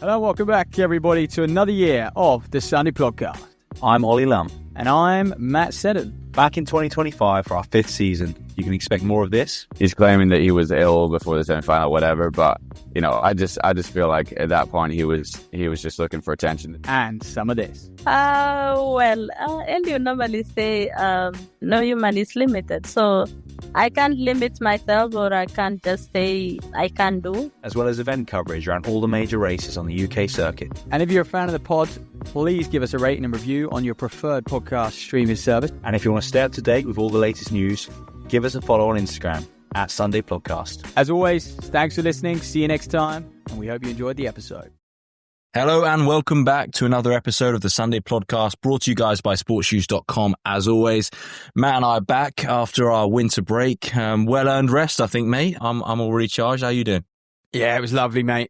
Hello, welcome back, everybody, to another year of the Sunday Podcast. I'm Ollie Lum. And I'm Matt Seddon. Back in 2025 for our 5th season. You can expect more of this. He's claiming that he was ill before the semi-final, whatever. But, you know, I just feel like at that point he was just looking for attention. And some of this. Elio normally say, no human is limited. So I can't limit myself, or I can't just say I can do. As well as event coverage around all the major races on the UK circuit. And if you're a fan of the pod, please give us a rating and review on your preferred podcast streaming service. And if you want to stay up to date with all the latest news, give us a follow on Instagram at Sunday Podcast. As always, thanks for listening. See you next time. And we hope you enjoyed the episode. Hello and welcome back to another episode of the Sunday Podcast, brought to you guys by sportshoes.com. As always, Matt and I are back after our winter break. Well-earned rest, I think, mate. I'm all recharged. How you doing? Yeah, it was lovely, mate.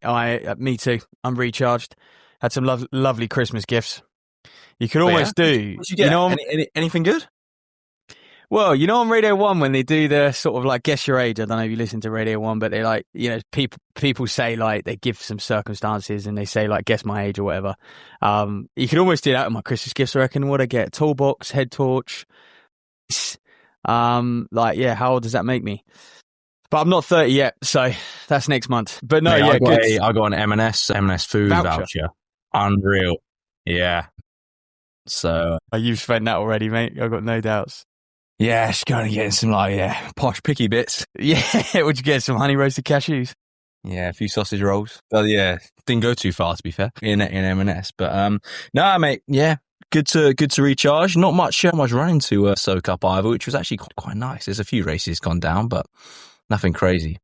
Me too. I'm recharged. Had some lovely Christmas gifts. You could almost do. What did you get? Anything good? Well, you know, on Radio 1, when they do the sort of like guess your age, I don't know if you listen to Radio 1, but they like, you know, people say like they give some circumstances and they say like guess my age or whatever. You could almost do that with my Christmas gifts, I reckon. What I get? Toolbox, head torch. Like, yeah, how old does that make me? But I'm not 30 yet, so that's next month. But no, mate, yeah, I got an M&S food voucher. Unreal. Yeah. So you've spent that already, mate. I've got no doubts. Yeah, just going to get some posh picky bits. Yeah, would you get some honey roasted cashews? Yeah, a few sausage rolls. Well, yeah, didn't go too far to be fair in M&S, but no, mate, yeah, good to recharge. Not much running to soak up either, which was actually quite nice. There's a few races gone down, but nothing crazy.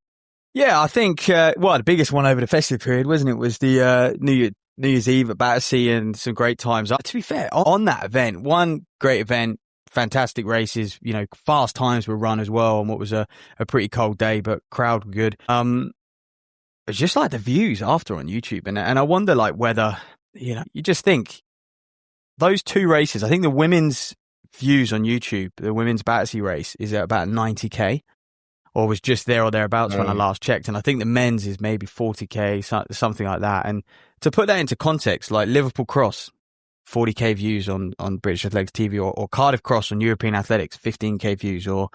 Yeah, I think the biggest one over the festive period, wasn't it? Was the New Year's Eve at Battersea, and some great times. To be fair, on that event, one great event. Fantastic races, you know, fast times were run as well on what was a pretty cold day, but crowd were good. It's just like the views after on YouTube. And I wonder like whether, you know, you just think those two races, I think the women's views on YouTube, the women's Battersea race is at about 90k, or was just there or thereabouts when I last checked. And I think the men's is maybe 40k, something like that. And to put that into context, like Liverpool Cross, 40k views on British Athletics TV, or Cardiff Cross on European Athletics, 15k views, or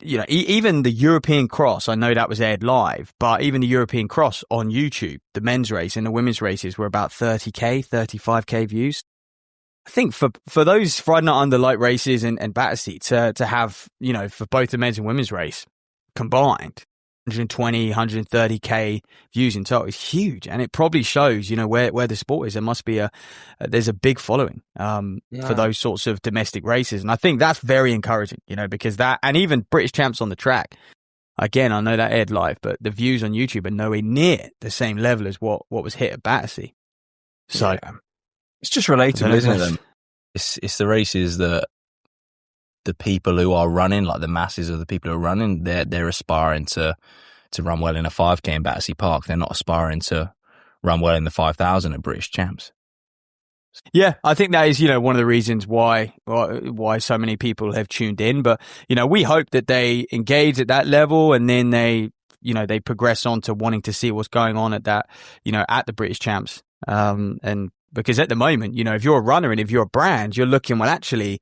you know, even the European Cross, I know that was aired live, but even the European Cross on YouTube, the men's race and the women's races were about 30k, 35k views. I think for those Friday Night Under light races and Battersea to have, you know, for both the men's and women's race combined, 120, 130k views in total is huge, and it probably shows, you know, where the sport is. There must be there's a big following for those sorts of domestic races, and I think that's very encouraging, you know, because that, and even British Champs on the Track, again, I know that aired live, but the views on YouTube are nowhere near the same level as what was hit at Battersea. So it's just relatable, isn't it? It's the races that the people who are running, like the masses of the people who are running, they're aspiring to run well in a 5k in Battersea Park. They're not aspiring to run well in the 5,000 at British Champs. Yeah, I think that is, you know, one of the reasons why so many people have tuned in. But, you know, we hope that they engage at that level, and then they progress on to wanting to see what's going on at that, you know, at the British Champs. And because at the moment, you know, if you're a runner and if you're a brand, you're looking, well, actually,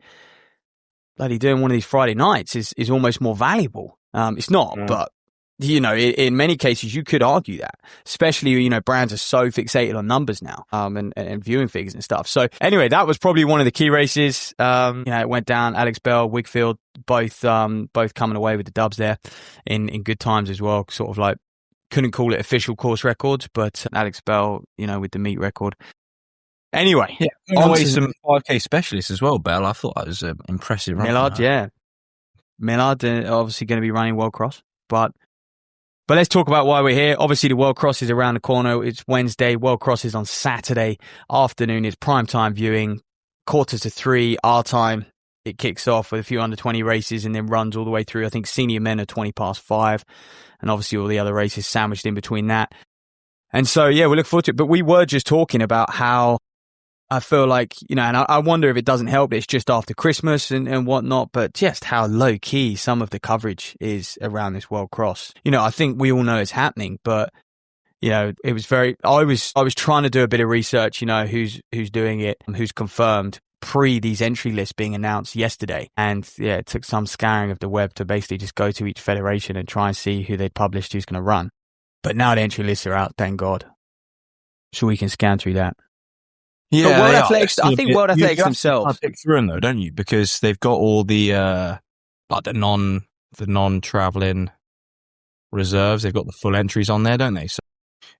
bloody doing one of these Friday nights is almost more valuable. It's not, but, you know, in many cases you could argue that, especially, you know, brands are so fixated on numbers now, and viewing figures and stuff. So anyway, that was probably one of the key races. You know, it went down. Alex Bell, Wigfield, both coming away with the dubs there in good times as well. Sort of like, couldn't call it official course records, but Alex Bell, you know, with the meet record. Anyway, always some 5k specialists as well, Bell. I thought that was an impressive run. Millard obviously going to be running World Cross, but let's talk about why we're here. Obviously, the World Cross is around the corner. It's Wednesday. World Cross is on Saturday afternoon. It's prime time viewing, 2:45 our time. It kicks off with a few under 20 races and then runs all the way through. I think senior men are 5:20, and obviously all the other races sandwiched in between that. And so, yeah, we look forward to it. But we were just talking about how I feel like, you know, and I wonder if it doesn't help that it's just after Christmas and whatnot, but just how low key some of the coverage is around this World Cross. You know, I think we all know it's happening, but, it was very. I was trying to do a bit of research. Who's doing it, who's confirmed pre these entry lists being announced yesterday, and it took some scouring of the web to basically just go to each federation and try and see who they'd published who's going to run. But now the entry lists are out, thank God, so we can scan through that. Yeah, but World Athletics, I think World Athletics themselves pick through them though, don't you? Because they've got all the like the non-traveling reserves. They've got the full entries on there, don't they? So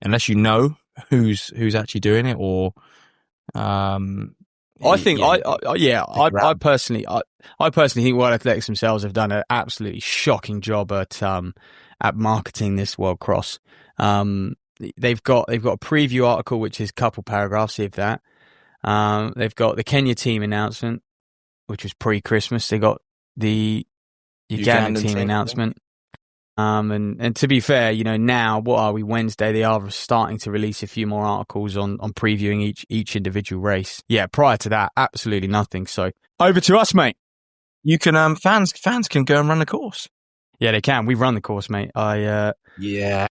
unless you know who's actually doing it, or I personally think World Athletics themselves have done an absolutely shocking job at marketing this World Cross. They've got a preview article which is a couple paragraphs, if that. They've got the Kenya team announcement, which was pre-Christmas. They got the Ugandan team announcement. And to be fair, now, what are we, Wednesday? They are starting to release a few more articles on previewing each individual race. Yeah, prior to that, absolutely nothing. So over to us, mate. You can fans can go and run the course. Yeah, they can. We've run the course, mate. Yeah,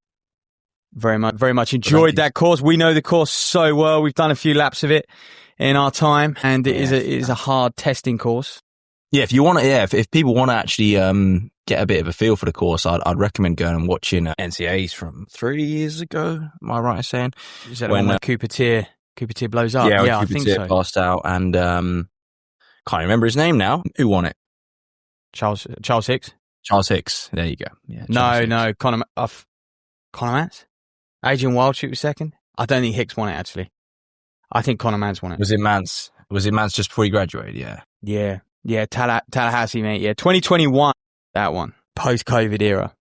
very much enjoyed that course. We know the course so well. We've done a few laps of it in our time, and it is a hard testing course. Yeah, if you want to, if people want to actually get a bit of a feel for the course, I'd recommend going and watching NCAs from 3 years ago. Am I right in saysaying? Is that when Cooper Tier blows up? Yeah, I think so. Passed out, and can't remember his name now. Who won it? Charles Hicks. Charles Hicks. There you go. Yeah. No, Connor Mance. Adrian Wildshoot was second. I don't think Hicks won it actually. I think Connor Mance won it. Was it Mance just before he graduated? Yeah. Yeah, Tallahassee, mate. Yeah, 2021, that one, post-COVID era.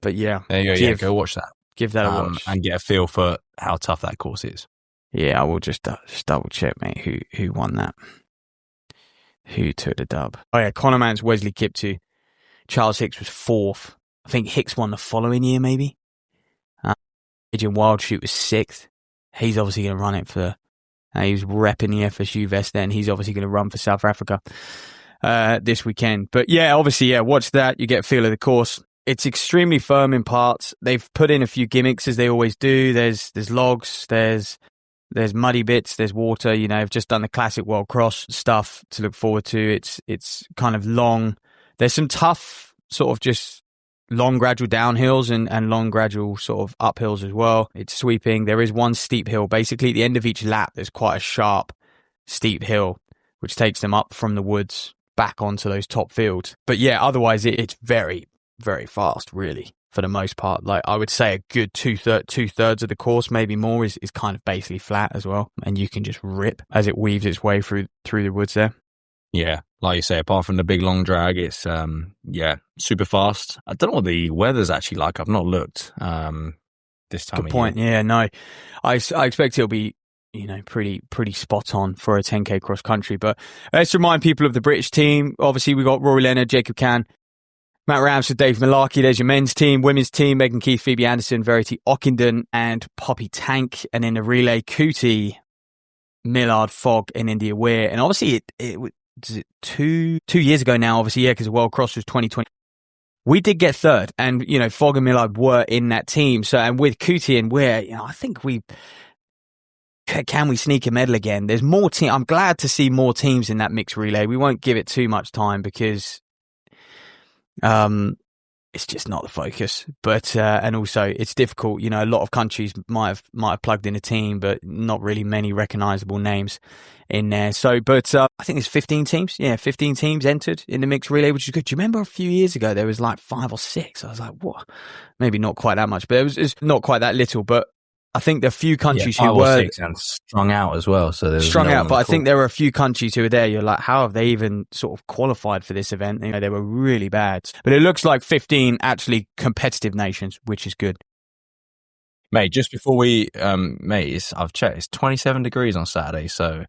But yeah, there you go. Yeah, go watch that. Give that a watch and get a feel for how tough that course is. Yeah, I will just double check, mate. Who won that? Who took the dub? Oh yeah, Connor Mance, Wesley Kiptoo. Charles Hicks was fourth. I think Hicks won the following year, maybe. Adrian Wildshoot was sixth. He's obviously going to run it for. He was repping the FSU vest then. He's obviously going to run for South Africa this weekend. But yeah, obviously, watch that. You get a feel of the course. It's extremely firm in parts. They've put in a few gimmicks as they always do. There's logs, there's muddy bits, there's water. I've just done the classic World Cross stuff to look forward to. It's kind of long. There's some tough sort of just long gradual downhills and long gradual sort of uphills as well. It's sweeping. There is one steep hill. Basically, at the end of each lap, there's quite a sharp, steep hill, which takes them up from the woods back onto those top fields. But yeah, otherwise, it's very, very fast, really, for the most part. Like, I would say a good two-thirds of the course, maybe more, is kind of basically flat as well. And you can just rip as it weaves its way through the woods there. Yeah, like you say, apart from the big long drag, it's super fast. I don't know what the weather's actually like. I've not looked this time. Good point. Yeah, no, I expect it'll be pretty spot on for a 10K cross country. But let's remind people of the British team. Obviously, we got Rory Leonard, Jacob Can, Matt Ramsford, Dave Malarkey. There's your men's team. Women's team: Megan Keith, Phoebe Anderson, Verity Ockenden, and Poppy Tank. And in the relay, Cootie, Millard, Fogg, and India Weir. And obviously, it is it 2 years ago now, obviously, because the World Cross was 2020. We did get third, and, Fogg and Millard were in that team. So, and with Cootie and Weir, I think can we sneak a medal again? There's more team. I'm glad to see more teams in that mixed relay. We won't give it too much time because, it's just not the focus. But and also it's difficult. A lot of countries might have plugged in a team, but not really many recognisable names in there. So, but I think there's 15 teams. Yeah, 15 teams entered in the mixed relay, which is good. Do you remember a few years ago there was like 5 or 6? I was like, what? Maybe not quite that much, but it's not quite that little. But I think there are a few countries who were 6 and strung out as well. So strung out, but I think there were a few countries who were there. You're like, how have they even sort of qualified for this event? They were really bad. But it looks like 15 actually competitive nations, which is good. Mate, just before we, I've checked, it's 27 degrees on Saturday, so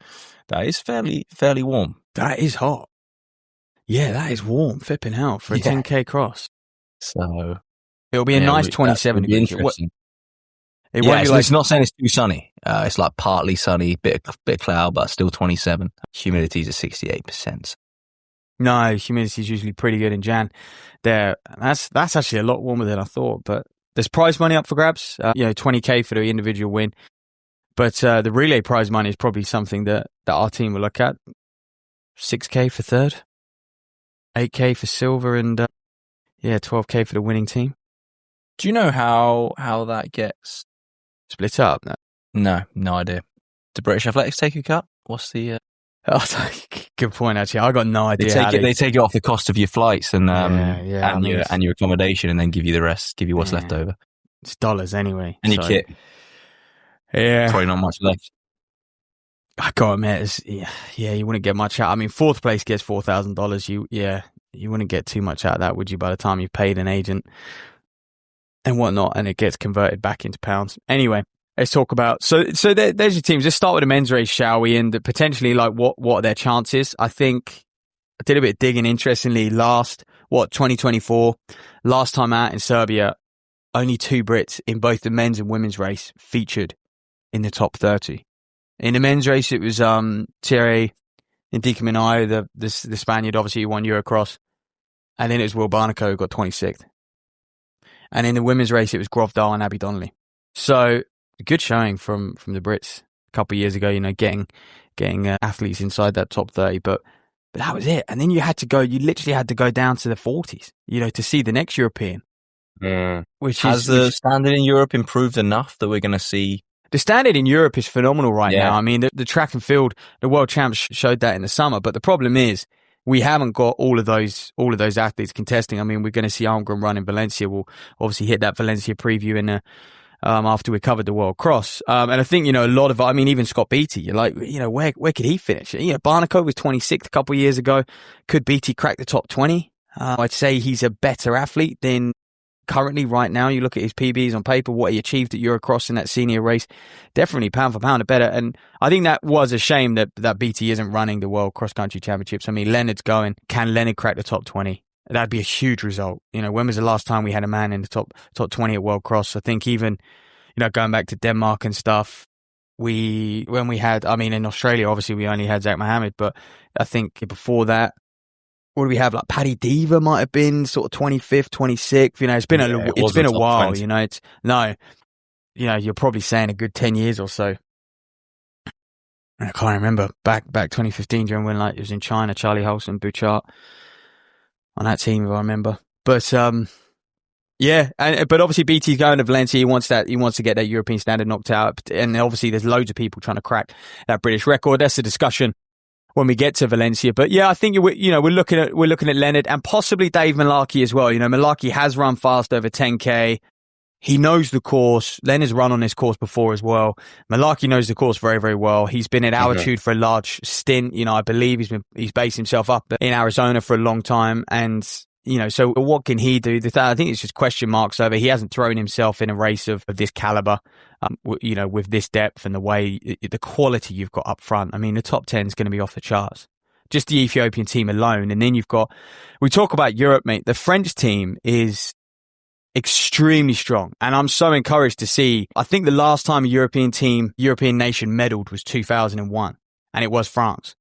that is fairly warm. That is hot. Yeah, that is warm. Flipping hell for a 10K cross. So it'll be a nice 27 degrees. It's not saying it's too sunny. It's like partly sunny, bit of cloud, but still 27. Humidity's at 68%. No, humidity is usually pretty good in Jan. That's actually a lot warmer than I thought, but There's prize money up for grabs, 20K for the individual win. But the relay prize money is probably something that our team will look at. 6K for third, 8K for silver, and 12K for the winning team. Do you know how that gets split up? No idea. Do British Athletics take a cut? What's the... Good point, actually. I got no idea. They take it off the cost of your flights and your accommodation, and then give you the rest, give you what's left over. It's dollars anyway. And your kit. Yeah. Probably not much left. I gotta admit, you wouldn't get much out. I mean, fourth place gets $4,000. You wouldn't get too much out of that, would you, by the time you've paid an agent and whatnot, and it gets converted back into pounds. Anyway, let's talk about, so there's your teams. Let's start with the men's race, shall we? And potentially, like, what are their chances? I think I did a bit of digging, interestingly, 2024, last time out in Serbia, only 2 Brits in both the men's and women's race featured in the top 30. In the men's race, it was Thierry Ndikaminayo, the Spaniard, obviously, who won Eurocross. And then it was Will Barnico, who got 26th. And in the women's race, it was Grovdal and Abby Donnelly. So, a good showing from the Brits a couple of years ago, getting athletes inside that top 30. But that was it. And then you literally had to go down to the 40s, to see the next European. Yeah. Has the standard in Europe improved enough that we're going to see? The standard in Europe is phenomenal right now. I mean, the track and field, the world champs showed that in the summer. But the problem is, we haven't got all of those athletes contesting. I mean, we're going to see Almgren run in Valencia. We'll obviously hit that Valencia preview in after we covered the World Cross. And I think, a lot of, even Scott Beattie, you're like, where could he finish? Barnico was 26th a couple of years ago. Could Beattie crack the top 20? I'd say he's a better athlete than currently right now. You look at his PBs on paper, what he achieved at Eurocross in that senior race, definitely pound for pound better. And I think that was a shame that BT isn't running the World Cross Country Championships. I mean, Leonard's going. Can Leonard crack the top 20? That'd be a huge result. When was the last time we had a man in the top 20 at World Cross? I think even, going back to Denmark and stuff, in Australia, obviously we only had Zach Mohammed, but I think before that, what do we have? Like Paddy Diva might have been sort of 25th, 26th. It's been a while. 20. You're probably saying a good 10 years or so. I can't remember back 2015 during when it was in China, Charlie Holson, Bouchard on that team, if I remember. But but obviously BT's going to Valencia. He wants to get that European standard knocked out, and obviously there's loads of people trying to crack that British record. That's a discussion when we get to Valencia. But I think we're looking at Leonard and possibly Dave Malarkey as well. Malarkey has run fast over 10K. He knows the course. Leonard's run on this course before as well. Malarkey knows the course very, very well. He's been at altitude for a large stint. I believe he's based himself up in Arizona for a long time. And so what can he do? I think it's just question marks over. He hasn't thrown himself in a race of this caliber, with this depth and the quality you've got up front. I mean, the top 10 is going to be off the charts. Just the Ethiopian team alone. And then we talk about Europe, mate. The French team is extremely strong. And I'm so encouraged to see, I think the last time a European nation medaled was 2001. And it was France.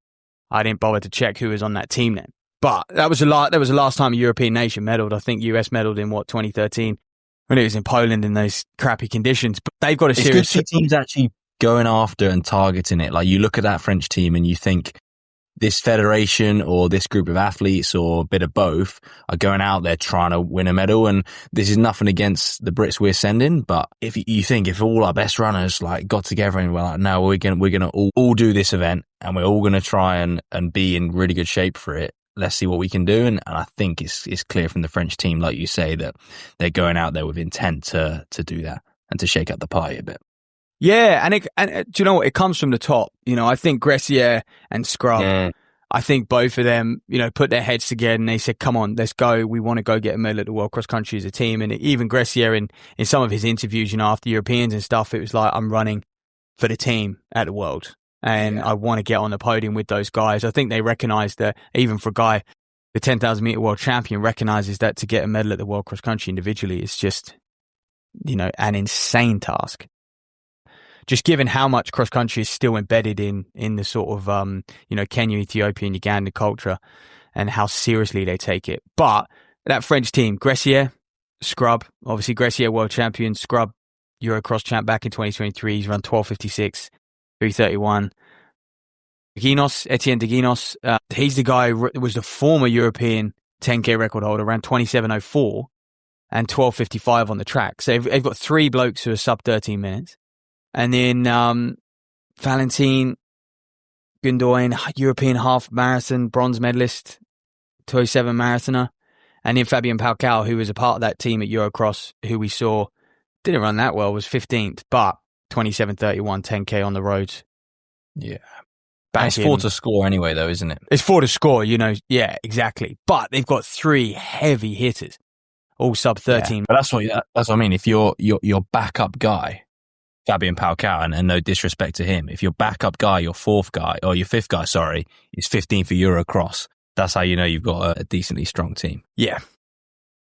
I didn't bother to check who was on that team then. But that was the last time a European nation medaled. I think US medaled in 2013 when it was in Poland in those crappy conditions. But they've got a serious... It's good to see teams actually going after and targeting it. Like, you look at that French team and you think this federation or this group of athletes or a bit of both are going out there trying to win a medal. And this is nothing against the Brits we're sending, but if you think if all our best runners got together and we're like, no, we're gonna all do this event and we're all gonna try and be in really good shape for it. Let's see what we can do. And I think it's clear from the French team, like you say, that they're going out there with intent to do that and to shake up the party a bit. Yeah, and do you know what? It comes from the top. I think Gressier and Scrub, I think both of them, put their heads together and they said, come on, let's go. We want to go get a medal at the World Cross Country as a team. And even Gressier in some of his interviews, after Europeans and stuff, it was like, I'm running for the team at the World. And I want to get on the podium with those guys. I think they recognize that even for a guy, the 10,000 meter world champion, recognizes that to get a medal at the World Cross Country individually is just, an insane task. Just given how much cross country is still embedded in the sort of, Kenya, Ethiopia and Uganda culture and how seriously they take it. But that French team, Gressier, Scrub, obviously Gressier world champion, Scrub Eurocross champ back in 2023. He's run 12:56, 3:31. Etienne de Guinos, he's the guy who was the former European 10K record holder, ran 27:04 and 12:55 on the track. So they've got 3 blokes who are sub 13 minutes. And then Valentin Gundogan, European half marathon bronze medalist, 207 marathoner. And then Fabien Paucal, who was a part of that team at Eurocross, who we saw didn't run that well, was 15th, but 27:31 10K on the roads. Yeah. It's 4 to score anyway, though, isn't it? It's 4 to score, Yeah, exactly. But they've got 3 heavy hitters, all sub 13. Yeah, but that's what I mean. If your backup guy, Fabien Paucal, and no disrespect to him, if your backup guy, your 5th guy, is 15th for Eurocross, that's how you know you've got a decently strong team. Yeah,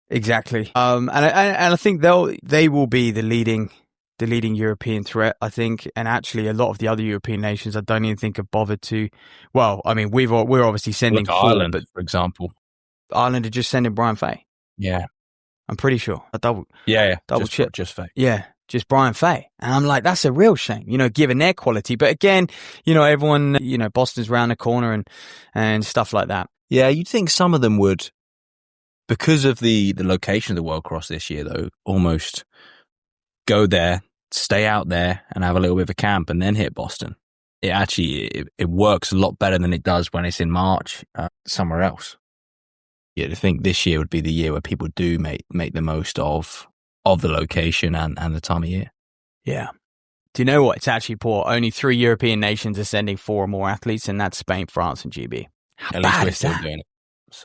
exactly. And I think they will be the leading European threat, I think. And actually, a lot of the other European nations, I don't even think have bothered to. Well, I mean, we're obviously sending Ireland, but for example. Ireland are just sending Brian Fay. Yeah, I'm pretty sure. Double check. Just Fay. Yeah, just Brian Fay. And I'm like, that's a real shame, given their quality. But again, everyone, Boston's round the corner and stuff like that. Yeah, you'd think some of them would, because of the location of the World Cross this year, though, almost go there, stay out there, and have a little bit of a camp, and then hit Boston. It actually it works a lot better than it does when it's in March somewhere else. Yeah, I think this year would be the year where people do make the most of the location and the time of year. Yeah. Do you know what? It's actually poor. Only 3 European nations are sending 4 or more athletes, and that's Spain, France, and GB. How At bad least we're is still that? doing it.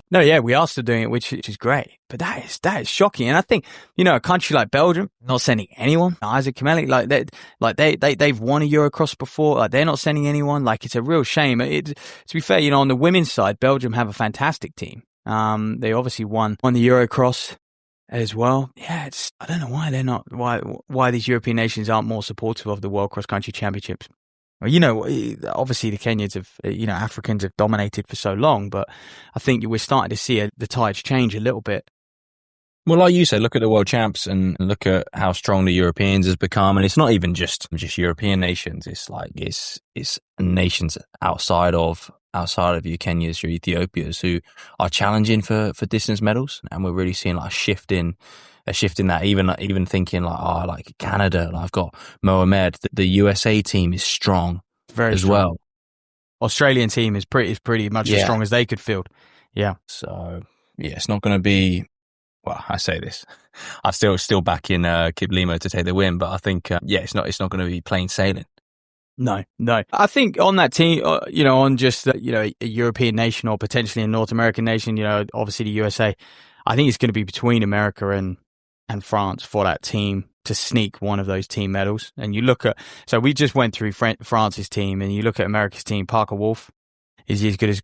No, yeah, we are still doing it, which is great. But that is shocking. And I think, a country like Belgium, not sending anyone. Isaac Kameli, they've won a Eurocross before. Like, they're not sending anyone. Like, it's a real shame. To be fair, on the women's side, Belgium have a fantastic team. They obviously won the Eurocross as well. Yeah, I don't know why they're not, why these European nations aren't more supportive of the World Cross Country Championships. Well, obviously the Kenyans have, Africans have dominated for so long, but I think we're starting to see the tides change a little bit. Well, like you said, look at the world champs and look at how strong the Europeans has become. And it's not even just European nations. It's like, it's nations outside of your Kenyas, your Ethiopias who are challenging for distance medals. And we're really seeing like a shift in that, even thinking like Canada, I've got Mohamed, the USA team is strong Very as strong. well. Australian team is pretty much as strong as they could field. Yeah. So yeah, it's not going to be, well, I say this, I still back in Kip Limo to take the win, but I think it's not going to be plain sailing. No. I think on that team, on just a European nation or potentially a North American nation, obviously the USA, I think it's going to be between America and France for that team to sneak one of those team medals. And you look at, so we just went through France's team, and you look at America's team. Parker Wolf, is he as good as,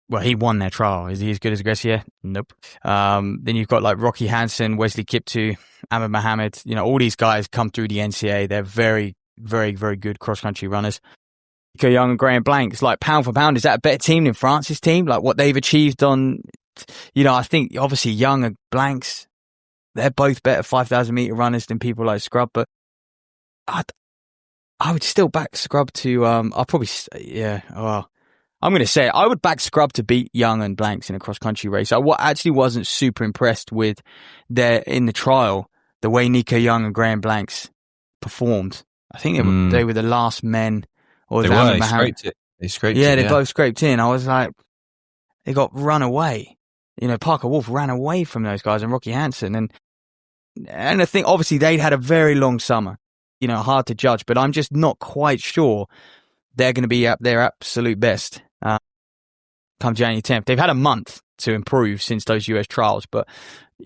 well, he won their trial. Is he as good as Gressier? Nope. Then you've got like Rocky Hansen, Wesley Kiptoo, Ahmed Mohamed. All these guys come through the NCAA. They're very, very, very good cross-country runners. Nico Young and Graham Blanks, like pound for pound, is that a better team than France's team? Like what they've achieved on, I think obviously Young and Blanks, they're both better 5,000 meter runners than people like Scrub, but I would still back Scrub to, I'm going to say it, I would back Scrub to beat Young and Blanks in a cross-country race. I actually wasn't super impressed with in the trial, the way Nico Young and Graham Blanks performed. I think they were the last men. Or they scraped it. They scraped it. They both scraped in. I was like, they got run away. Parker Wolf ran away from those guys and Rocky Hansen. And I think obviously they'd had a very long summer. Hard to judge, but I'm just not quite sure they're going to be at their absolute best come January 10th. They've had a month to improve since those US trials, but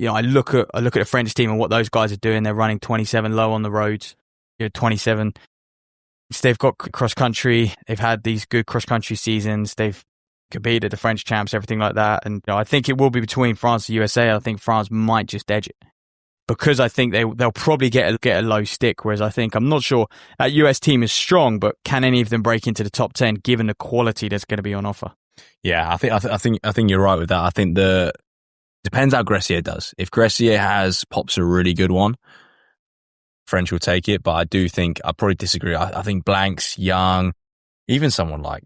I look at the French team and what those guys are doing. They're running 27 low on the roads, 27. They've got cross country. They've had these good cross country seasons. They've competed at the French champs, everything like that. And I think it will be between France and USA. I think France might just edge it, because I think they'll probably get a low stick. Whereas I'm not sure that US team is strong, but can any of them break into the top 10 given the quality that's going to be on offer? Yeah, I think you're right with that. I think the Depends how Gressier does. If Gressier pops a really good one, French will take it. But I do think, I probably disagree. I think Blanks, Young, even someone like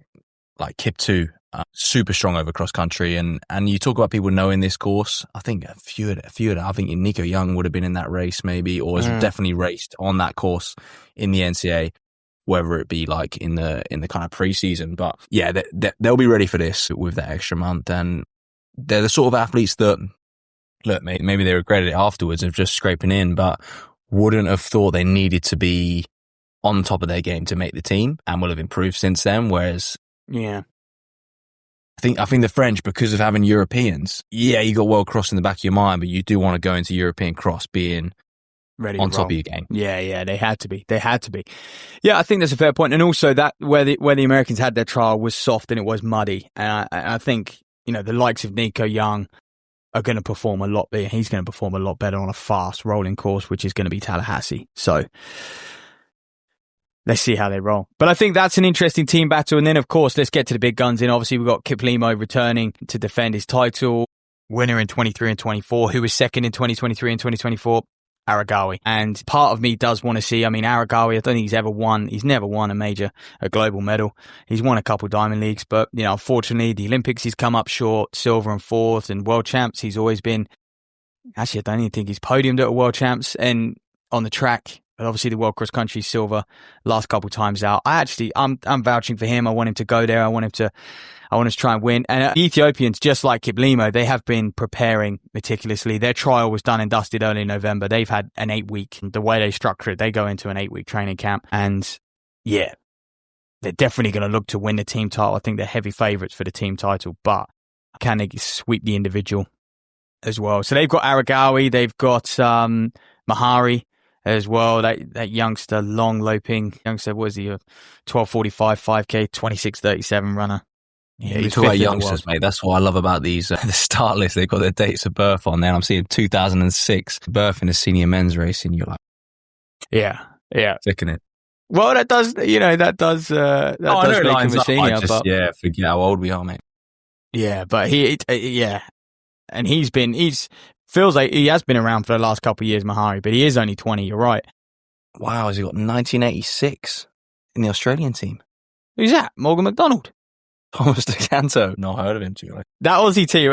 Kip 2, super strong over cross country. And you talk about people knowing this course. I think a few of them, I think Nico Young would have been in that race maybe, or has definitely raced on that course in the NCA, whether it be like in the kind of pre-season. But yeah, they'll be ready for this with that extra month. And they're the sort of athletes that, look, maybe they regretted it afterwards of just scraping in, but wouldn't have thought they needed to be on top of their game to make the team, and will have improved since then. Whereas, yeah, I think the French, because of having Europeans, yeah, you got world cross in the back of your mind, but you do want to go into European cross being ready on to top roll. of your game. Yeah, they had to be. Yeah, I think that's a fair point. And also that where the Americans had their trial was soft and it was muddy. And I think, the likes of Nico Young are going to perform a lot better. He's going to perform a lot better on a fast rolling course, which is going to be Tallahassee. So let's see how they roll. But I think that's an interesting team battle. And then, of course, let's get to the big guns in. Obviously, we've got Kiplimo returning to defend his title, winner in 23 and 24, who was second in 2023 and 2024, Aragawi. And part of me does want to see, Aragawi, I don't think he's ever won. He's never won a global medal. He's won a couple Diamond Leagues, but, unfortunately, the Olympics, he's come up short, silver and fourth, and world champs, he's always been, actually, I don't even think he's podiumed at a world champs and on the track. But obviously the World Cross Country silver last couple times out. I'm vouching for him. I want him to go there. I want to try and win. And the Ethiopians, just like Kiplimo, they have been preparing meticulously. Their trial was done and dusted early in November. They've had an 8-week, the way they structure it, they go into an 8-week training camp. And yeah, they're definitely going to look to win the team title. I think they're heavy favourites for the team title, but can they sweep the individual as well? So they've got Aragawi, they've got Mahari as well, that youngster, long loping youngster, was he a 12:45 5K 26:37 runner? Yeah, you talk about youngsters, mate. That's what I love about these the start list. They've got their dates of birth on there. I'm seeing 2006 birth in a senior men's race, and you're like, yeah, sticking it. Well, that does make him a senior. But forget how old we are, mate. Yeah, but and feels like he has been around for the last couple of years, Mahari, but he is only 20, you're right. Wow, has he got 1986 in the Australian team? Who's that? Morgan McDonald? Thomas DeCanto. Not heard of him, too. That Aussie team,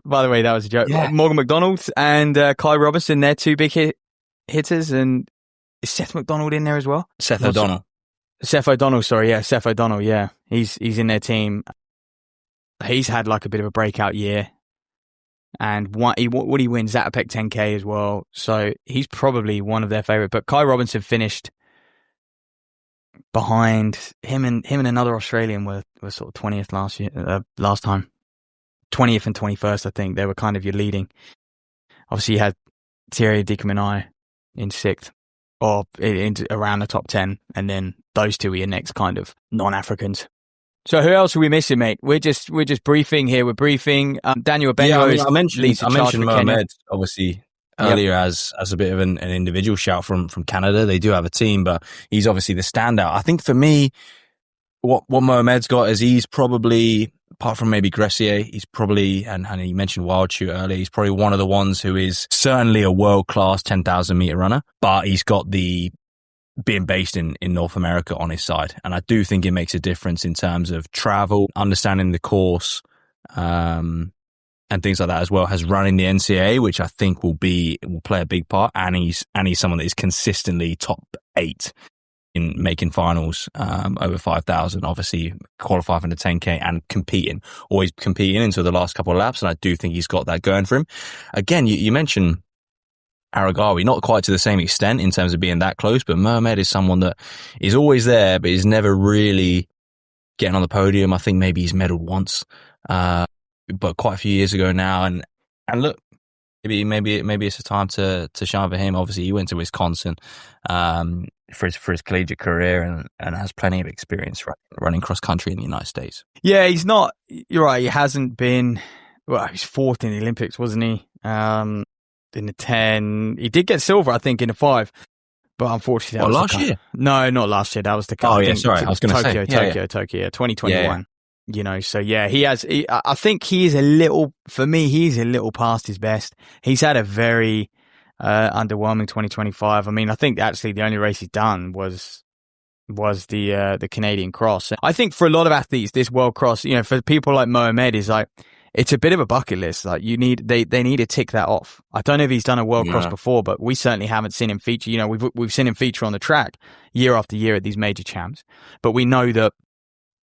by the way, that was a joke. Yeah. Morgan McDonald and Kai Robinson, they're two big hitters, and is Seth McDonald in there as well? Seth O'Donnell, yeah. He's in their team. He's had like a bit of a breakout year. And what he wins Zatopek 10K as well, so he's probably one of their favourite. But Kai Robinson finished behind him and another Australian were sort of 20th last time, 20th and 21st. I think they were kind of your leading. Obviously, you had Thierry Dickamanai in 6th or in around the top 10, and then those two are your next kind of non-Africans. So who else are we missing, mate? We're just briefing here. We're briefing Daniel Abenyo. I mentioned Mohamed obviously earlier as a bit of an individual shout from Canada. They do have a team, but he's obviously the standout. I think for me, what Mohamed's got is he's probably, apart from maybe Gressier, he's probably, and he mentioned Wildshoot earlier, he's probably one of the ones who is certainly a world-class 10,000 meter runner, but he's got the being based in North America on his side. And I do think it makes a difference in terms of travel, understanding the course, and things like that as well. Has run in the NCAA, which I think will play a big part. And he's someone that is consistently top 8 in making finals, over 5,000, obviously qualifying for the 10K and always competing into the last couple of laps. And I do think he's got that going for him. Again, you mentioned Aragawi, not quite to the same extent in terms of being that close, but Mohamed is someone that is always there, but he's never really getting on the podium. I think maybe he's medaled once, but quite a few years ago now. And look, maybe it's a time to shine for him. Obviously, he went to Wisconsin for his collegiate career and has plenty of experience running cross country in the United States. Yeah, he's not. You're right. He hasn't been. Well, he's 4th in the Olympics, wasn't he? In the 10, he did get silver, I think, in the 5, but unfortunately, that was last year. No, not last year. That was the. Oh yeah, sorry, I was going to say Tokyo, 2021. You know, so yeah, I think he is a little, for me, he's a little past his best. He's had a very underwhelming 2025. I mean, I think actually the only race he's done was the Canadian Cross. I think for a lot of athletes, this World Cross, you know, for people like Mohamed, is like, it's a bit of a bucket list. Like they need to tick that off. I don't know if he's done a World Cross before, but we certainly haven't seen him feature. You know, we've seen him feature on the track year after year at these major champs, but we know that,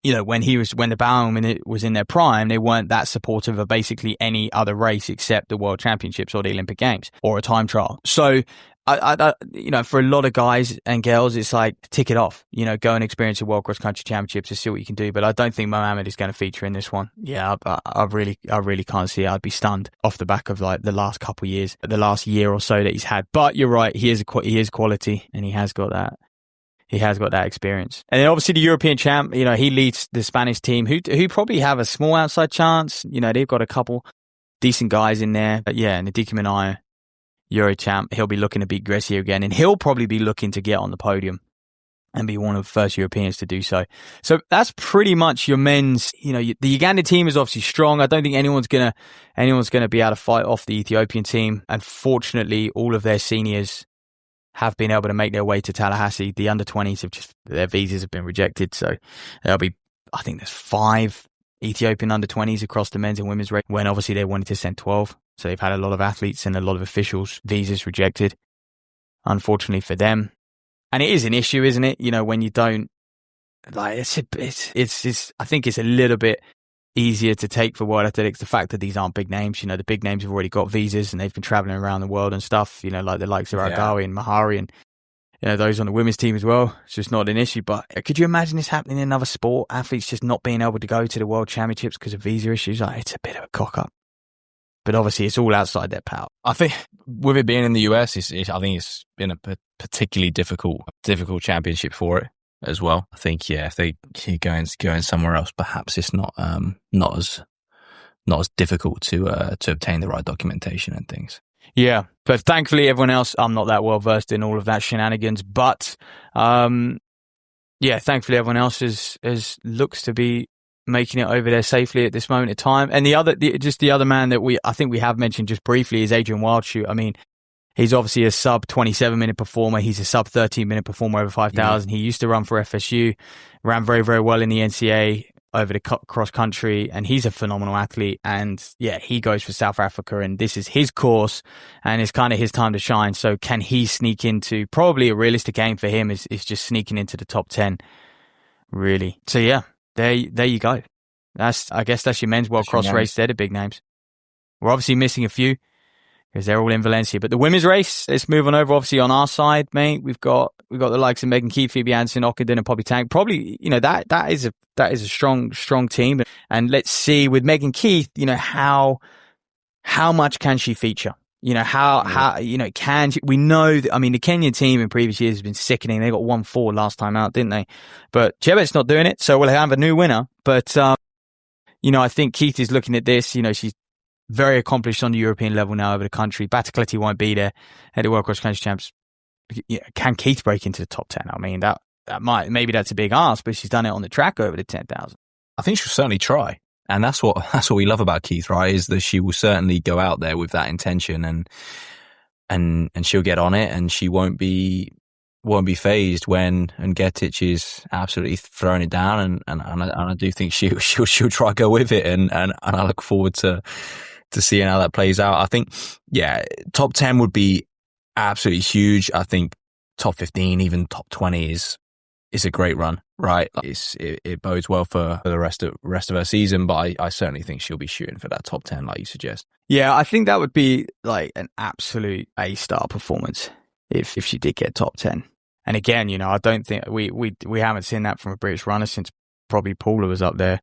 you know, when the Bowen was in their prime, they weren't that supportive of basically any other race except the World Championships or the Olympic Games or a time trial. So, I you know, for a lot of guys and girls, it's like, tick it off. You know, go and experience the World Cross Country Championships to see what you can do. But I don't think Mohamed is going to feature in this one. Yeah, I really can't see it. I'd be stunned off the back of like the last couple of years, the last year or so that he's had. But you're right, he is quality, and he has got that. He has got that experience. And then obviously the European champ, you know, he leads the Spanish team who probably have a small outside chance. You know, they've got a couple decent guys in there. But yeah, Nadika Minaya, Euro champ, he'll be looking to beat Grecia again, and he'll probably be looking to get on the podium and be one of the first Europeans to do so. So that's pretty much your men's. You know, the Ugandan team is obviously strong. I don't think anyone's gonna be able to fight off the Ethiopian team. Unfortunately, all of their seniors have been able to make their way to Tallahassee. The under-20s their visas have been rejected. So there'll be, I think there's 5 Ethiopian under-20s across the men's and women's race, when obviously they wanted to send 12. So they've had a lot of athletes and a lot of officials' visas rejected, unfortunately for them. And it is an issue, isn't it? You know, when you don't, like, I think it's a little bit easier to take for World Athletics, the fact that these aren't big names. You know, the big names have already got visas and they've been traveling around the world and stuff, you know, like the likes of Argawi and Mahari and, you know, those on the women's team as well. It's just not an issue. But could you imagine this happening in another sport? Athletes just not being able to go to the World Championships because of visa issues? Like, it's a bit of a cock up. But obviously it's all outside their power. I think with it being in the US, I think it's been a particularly difficult championship for it as well. I think, yeah, if they keep going somewhere else, perhaps it's not as difficult to obtain the right documentation and things. Yeah, but thankfully everyone else, I'm not that well versed in all of that shenanigans, but yeah, thankfully everyone else is looks to be making it over there safely at this moment in time. And the other man that I think we have mentioned just briefly is Adrian Wildshoot. I mean, he's obviously a sub 27 minute performer. He's a sub 13 minute performer over 5,000. He used to run for FSU, ran very, very well in the NCAA over the cross country, and he's a phenomenal athlete. And yeah, he goes for South Africa, and this is his course, and it's kind of his time to shine. So can he sneak into, probably a realistic aim for him is just sneaking into the top 10, really. So yeah, there you go. I guess that's your men's World Cross race. They're the big names. We're obviously missing a few because they're all in Valencia. But the women's race, let's move on over. Obviously on our side, mate, we've got the likes of Megan Keith, Phoebe Anderson, Ockenden, and Poppy Tank. Probably, you know, that is a strong team. And let's see with Megan Keith, you know, how much can she feature? You know, how you know, can she, we know that, I mean, the Kenyan team in previous years has been sickening. They got 1-4 last time out, didn't they? But Chebet's not doing it, so we'll have a new winner. But you know, I think Keith is looking at this. You know, she's very accomplished on the European level now over the country. Battlecletti won't be there at the World Cross Country Champs. Can Keith break into the top 10? I mean, that might, maybe that's a big ask, but she's done it on the track over the 10,000. I think she'll certainly try. And that's what we love about Keith, right? Is that she will certainly go out there with that intention and she'll get on it, and she won't be phased when Getich is absolutely throwing it down, and I do think she'll try to go with it, and I look forward to seeing how that plays out. I think, yeah, top 10 would be absolutely huge. I think top 15, even top 20 is a great run, right? It bodes well for the rest of her season, but I certainly think she'll be shooting for that top 10 like you suggest. Yeah, I think that would be like an absolute A-star performance if she did get top 10. And again, you know, I don't think we haven't seen that from a British runner since probably Paula was up there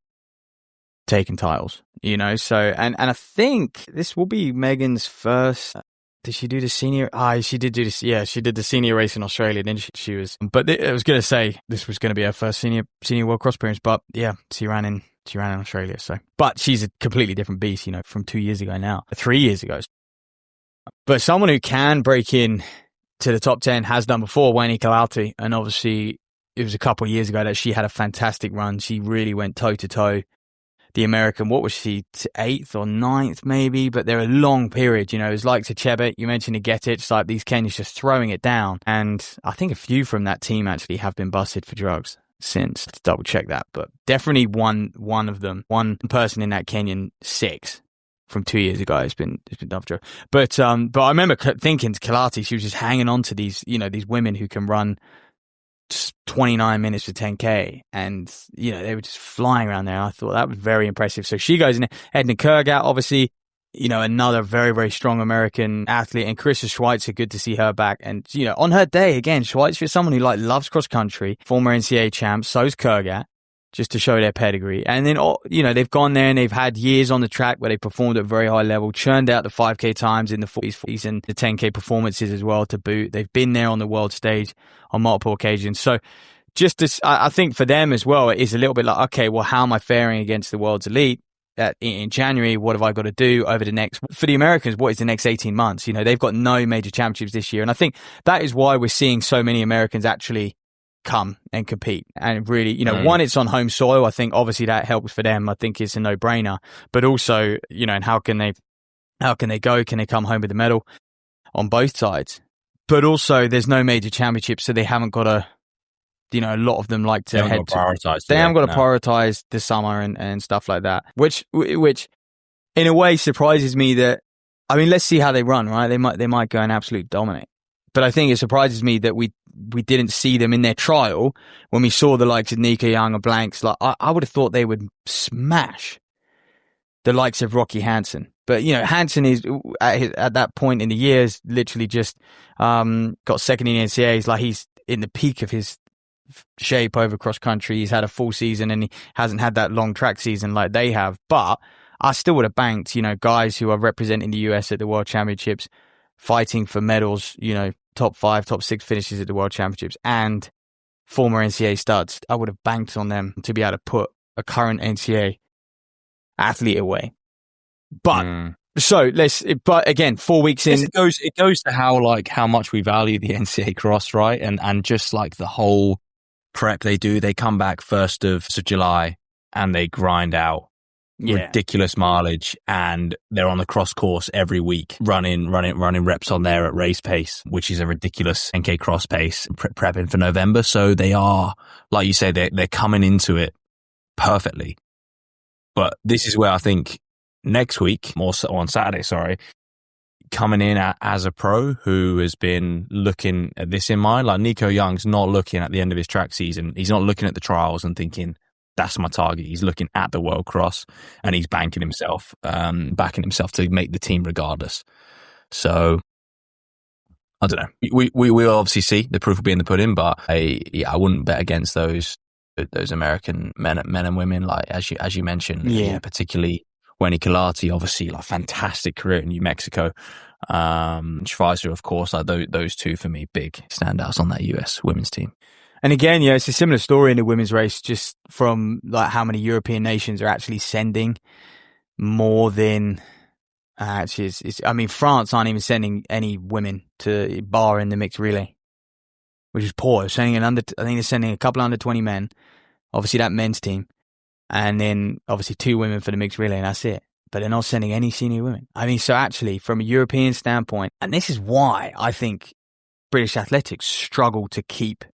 taking titles, you know. So and I think this will be Megan's first. Did she do the senior? She did do this. Yeah, she did the senior race in Australia. Then she was. But I was going to say this was going to be her first senior World Cross appearance. But yeah, she ran in Australia. So, but she's a completely different beast, you know, from 2 years ago now, 3 years ago. But someone who can break in to the top 10 has done before, Wayne Kalauti, and obviously it was a couple of years ago that she had a fantastic run. She really went toe to toe the American, what was she, 8th or 9th maybe, but they're a long period, it was like to Chebet, you mentioned to Getich, like these Kenyans just throwing it down. And I think a few from that team actually have been busted for drugs since, to double check that, but definitely one of them, one person in that Kenyan 6 from 2 years ago has been done for drugs. But I remember thinking to Kalati, she was just hanging on to these, these women who can run 29 minutes for 10K, and they were just flying around there. I thought that was very impressive. So she goes in. Edna Kurgat, obviously, another very, very strong American athlete, and Carissa Schweitzer, good to see her back. And on her day again, Schweitzer is someone who loves cross country, former NCAA champ. So's Kurgat, just to show their pedigree. And then they've gone there and they've had years on the track where they performed at a very high level, churned out the 5K times in the 40s and the 10K performances as well to boot. They've been there on the world stage on multiple occasions. So I think for them as well, it is a little bit like, okay, well, how am I faring against the world's elite in January? What have I got to do over for the Americans, what is the next 18 months? They've got no major championships this year. And I think that is why we're seeing so many Americans actually come and compete. And really, one, it's on home soil. I think obviously that helps for them. I think it's a no-brainer. But also, and how can they go? Can they come home with a medal on both sides? But also, there's no major championships, so they haven't got a lot of them like to head to. They haven't got to prioritize the summer and stuff like that, which in a way surprises me. That, I mean, let's see how they run, right? They might go and absolutely dominate. But I think it surprises me that we didn't see them in their trial when we saw the likes of Nika Young or Blanks. Like I would have thought they would smash the likes of Rocky Hansen. But Hansen is at that point in the year has literally just got second in the NCAAs. Like he's in the peak of his shape over cross country. He's had a full season and he hasn't had that long track season like they have. But I still would have banked guys who are representing the US at the World Championships, fighting for medals, top 5, top 6 finishes at the World Championships, and former NCAA studs. I would have banked on them to be able to put a current NCAA athlete away. But but again, 4 weeks in, it goes to how much we value the NCAA cross, right? And just like the whole prep they do, they come back 1st of July and they grind out ridiculous mileage, and they're on the cross course every week, running reps on there at race pace, which is a ridiculous NK cross pace, prepping for November. So they are, like you say, they're coming into it perfectly. But this is where I think next week, more so on Saturday, coming in as a pro who has been looking at this in mind, like Nico Young's not looking at the end of his track season. He's not looking at the trials and thinking, that's my target. He's looking at the World Cross and he's backing himself to make the team regardless. So I don't know. We will obviously see. The proof will be in the pudding, but I wouldn't bet against those American men and women, like as you mentioned. Yeah, particularly Wendy Kalati, obviously, like fantastic career in New Mexico. Schweizer, of course, like those two for me, big standouts on that US women's team. And again, it's a similar story in the women's race, just from like how many European nations are actually sending more than actually. I mean, France aren't even sending any women to bar in the mixed relay, which is poor. I think they're sending a couple under 20 men, obviously that men's team, and then obviously 2 women for the mixed relay, and that's it. But they're not sending any senior women. I mean, so actually, from a European standpoint, and this is why I think British athletics struggle to keep.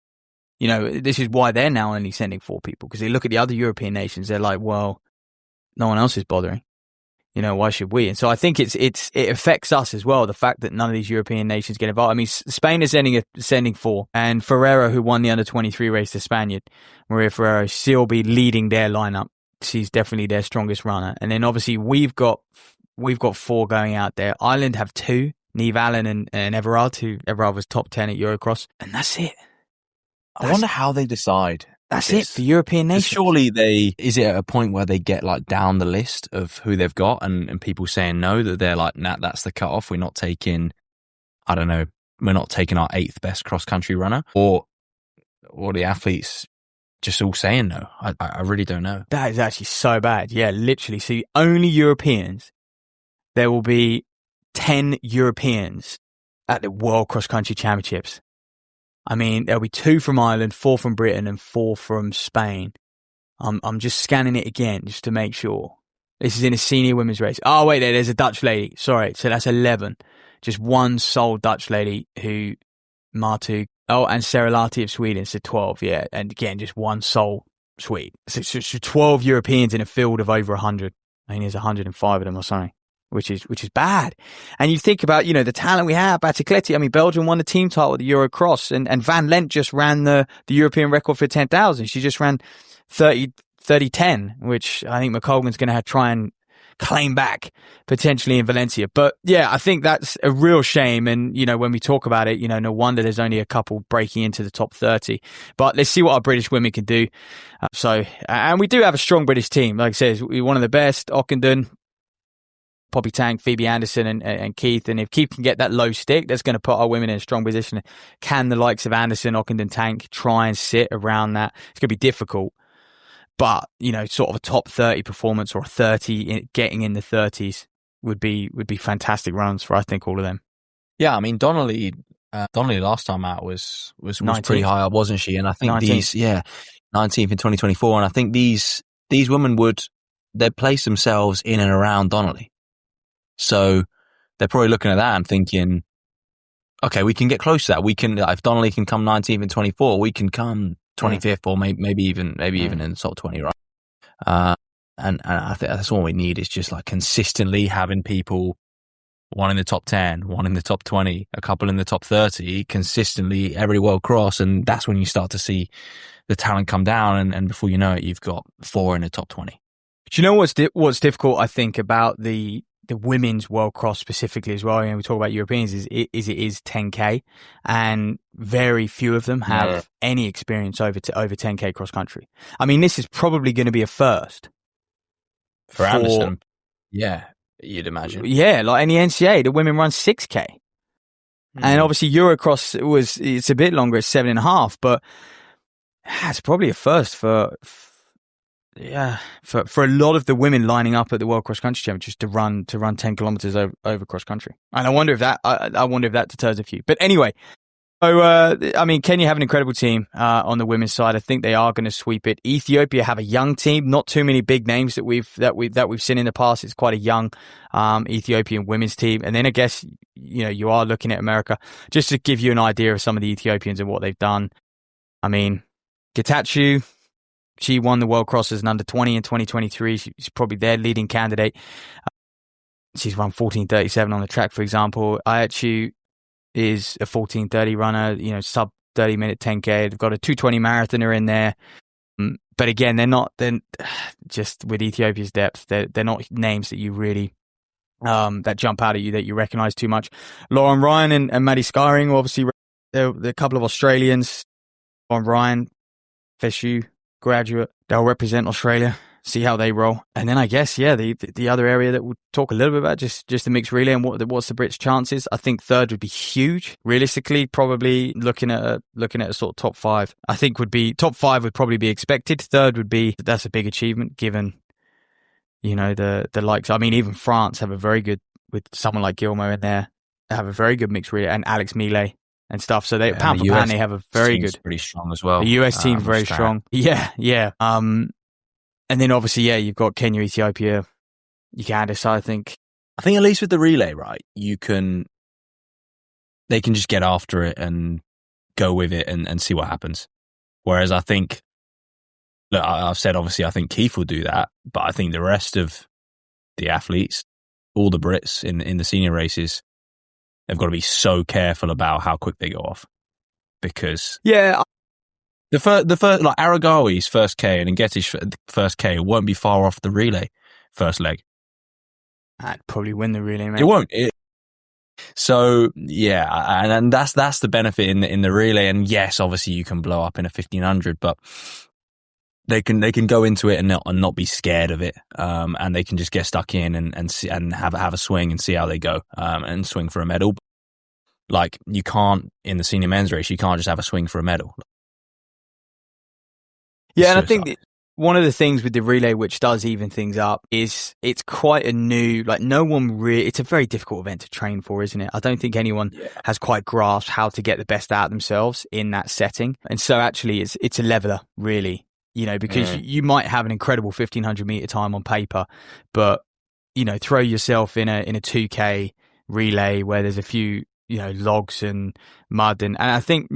This is why they're now only sending 4 people, because they look at the other European nations. They're like, well, no one else is bothering. Why should we? And so I think it affects us as well. The fact that none of these European nations get involved. I mean, Spain is sending 4, and Ferrero, who won the under-23 race, the Spaniard, Maria Ferrero, she'll be leading their lineup. She's definitely their strongest runner. And then obviously we've got 4 going out there. Ireland have 2, Niamh Allen and Everard, who Everard was top 10 at Eurocross, and that's it. I wonder how they decide. That's it for European nations. Surely is it at a point where they get like down the list of who they've got and people saying no, that they're like, nah, that's the cutoff. We're not taking, I don't know, we're not taking our 8th best cross country runner, or the athletes just all saying no. I really don't know. That is actually so bad. Yeah, literally. So only Europeans, there will be 10 Europeans at the World Cross Country Championships. I mean, there'll be 2 from Ireland, 4 from Britain, and 4 from Spain. I'm just scanning it again just to make sure. This is in a senior women's race. Oh, wait, there's a Dutch lady. Sorry. So that's 11. Just one sole Dutch lady who, Martu. Oh, and Sarah Lahti of Sweden. So 12, yeah. And again, just one sole Swede. So 12 Europeans in a field of over 100. I think there's 105 of them or something, which is bad. And you think about, the talent we have, Batticletti. I mean, Belgium won the team title at the Eurocross, and Van Lent just ran the European record for 10,000. She just ran 30-10, which I think McColgan's going to try and claim back potentially in Valencia. But yeah, I think that's a real shame. And, when we talk about it, no wonder there's only a couple breaking into the top 30. But let's see what our British women can do. And we do have a strong British team. Like I said, we're one of the best. Ockenden, Poppy Tank, Phoebe Anderson and Keith. And if Keith can get that low stick, that's going to put our women in a strong position. Can the likes of Anderson, Ockenden, Tank try and sit around that? It's going to be difficult. But, sort of a top 30 performance or a 30, getting in the 30s would be fantastic runs for, I think, all of them. Yeah, I mean, Donnelly last time out was pretty high up, wasn't she? And I think 19th. 19th in 2024. And I think these women they'd place themselves in and around Donnelly. So they're probably looking at that and thinking, okay, we can get close to that. We can, if Donnelly can come 19th and 24, we can come 25th or maybe even in the top 20, right? And I think that's all we need is just like consistently having people, one in the top 10, one in the top 20, a couple in the top 30, consistently every World Cross. And that's when you start to see the talent come down. And before you know it, you've got 4 in the top 20. Do you know what's difficult, I think, about the women's World Cross specifically as well? We talk about Europeans is it is 10K, and very few of them have any experience over 10K cross country. I mean, this is probably going to be a first for Anderson. Yeah, you'd imagine. Yeah, like in the NCAA, the women run 6K, and obviously Eurocross it's a bit longer, it's 7.5, but it's probably a first for a lot of the women lining up at the World Cross Country Championship to run 10 kilometers over cross country. And I wonder if that deters a few. But anyway, so I mean, Kenya have an incredible team on the women's side. I think they are going to sweep it. Ethiopia have a young team, not too many big names that we've seen in the past. It's quite a young Ethiopian women's team. And then I guess you are looking at America, just to give you an idea of some of the Ethiopians and what they've done. I mean, Getachew, she won the World Cross as an under 20 in 2023. She's probably their leading candidate. She's run 14:37 on the track, for example. Ayachu is a 14:30 runner, sub 30-minute 10K. They've got a 2:20 marathoner in there. But again, they're just with Ethiopia's depth, they're not names that you really, that jump out at you, that you recognize too much. Lauren Ryan and Maddie Skyring, obviously, they're a couple of Australians. Lauren Ryan, FSU graduate, they'll represent Australia, see how they roll. And then I guess, the other area that we'll talk a little bit about, just the mixed relay and what's the Brits' chances. I think third would be huge. Realistically, probably looking at a sort of top 5. I think top 5 would probably be expected. Third that's a big achievement given, the likes. I mean, even France have a very good, with someone like Gilmo in there, they have a very good mixed relay, and Alex Millet and stuff. So pound for pound, they have a very good, pretty strong as well. The US team's very strong. Yeah. And then obviously, you've got Kenya, Ethiopia, Uganda. So I think at least with the relay, right, they can just get after it and go with it and see what happens. Whereas I think, look, I've said obviously I think Keith will do that, but I think the rest of the athletes, all the Brits in the senior races, they've got to be so careful about how quick they go off, because the first like Aragawi's first K and Ngeti's first K won't be far off the relay first leg. I'd probably win the relay, mate. It won't. So and that's the benefit in the relay. And yes, obviously you can blow up in a 1500, but they can go into it and not be scared of it, and they can just get stuck in and have a swing and see how they go, and swing for a medal. Like, you can't in the senior men's race, you can't just have a swing for a medal. Yeah, and I think one of the things with the relay which does even things up is it's quite a new, like, no one really, it's a very difficult event to train for, isn't it? I don't think anyone has quite grasped how to get the best out of themselves in that setting. And so actually it's a leveler, really. because you might have an incredible 1500 meter time on paper, but, throw yourself in a 2K relay where there's a few, logs and mud. And I think,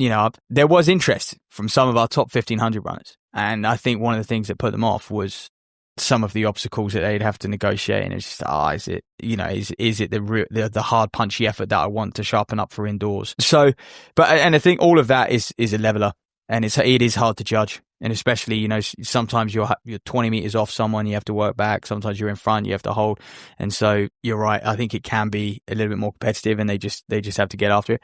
there was interest from some of our top 1500 runners. And I think one of the things that put them off was some of the obstacles that they'd have to negotiate. And it's just, is it, is it the hard punchy effort that I want to sharpen up for indoors? So, and I think all of that is a leveler, and it is hard to judge. And especially, sometimes you're 20 meters off someone, you have to work back. Sometimes you're in front, you have to hold. And so you're right. I think it can be a little bit more competitive, and they just have to get after it.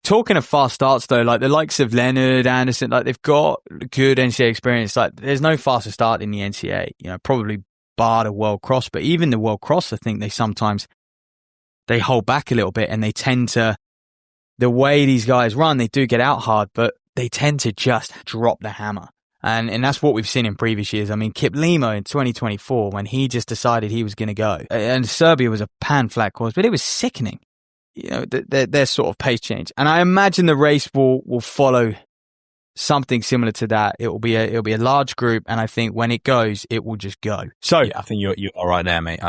Talking of fast starts though, like the likes of Leonard, Anderson, like they've got good NCAA experience. Like there's no faster start in the NCAA, probably bar the World Cross, but even the World Cross, I think they hold back a little bit, and they tend to, the way these guys run, they do get out hard, but they tend to just drop the hammer. And that's what we've seen in previous years. I mean, Kip Limo in 2024, when he just decided he was going to go, and Serbia was a pan flat course, but it was sickening. Their sort of pace change. And I imagine the race will follow something similar to that. It'll be a large group, and I think when it goes, it will just go. So yeah, I think you're all right there, mate.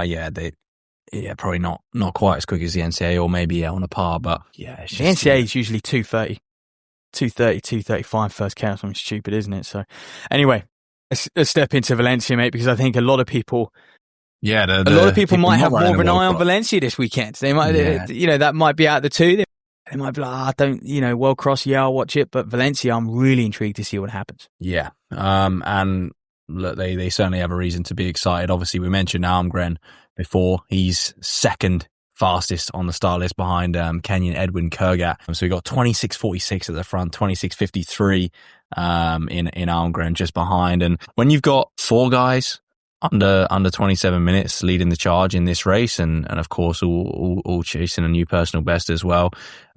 Probably not quite as quick as the NCAA, or maybe on a par, but yeah, the NCAA is usually 2:35 first count, something stupid, isn't it? So anyway, let's step into Valencia, mate, because I think a lot of people might have more of an eye on Valencia this weekend. They might, that might be out of the two. They might be like, World Cross, I'll watch it. But Valencia, I'm really intrigued to see what happens. Yeah. And look, they certainly have a reason to be excited. Obviously, we mentioned Almgren before. He's second fastest on the start list behind Kenyan Edwin Kurgat. So we got 26:46 at the front, 26:53 in Almgren just behind. And when you've got four guys under 27 minutes leading the charge in this race, and of course all chasing a new personal best as well,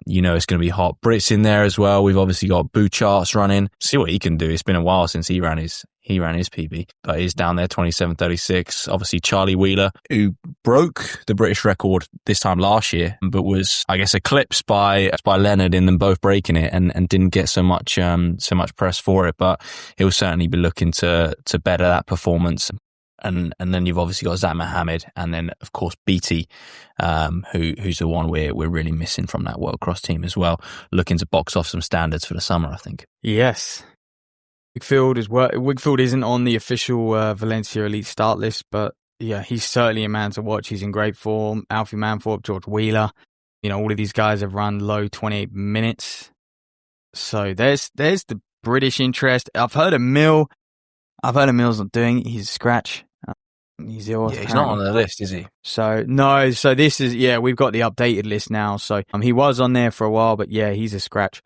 it's going to be hot. Brits in there as well. We've obviously got Boucharts running. See what he can do. It's been a while since he ran his PB, but he's down there 27:36. Obviously Charlie Wheeler, who broke the British record this time last year, but was, I guess, eclipsed by Leonard in them both breaking it, and didn't get so much press for it. But he'll certainly be looking to better that performance. And then you've obviously got Zach Mohammed, and then of course BT, who's the one we're really missing from that World Cross team as well, looking to box off some standards for the summer, I think. Yes. Wigfield isn't on the official Valencia Elite start list, but yeah, he's certainly a man to watch. He's in great form. Alfie Manthorpe, George Wheeler, all of these guys have run low 28 minutes. So there's the British interest. I've heard of Mill's not doing it. He's a scratch. He's ill. Yeah, he's not on the list, is he? So no. So this is, we've got the updated list now. So he was on there for a while, but yeah, he's a scratch.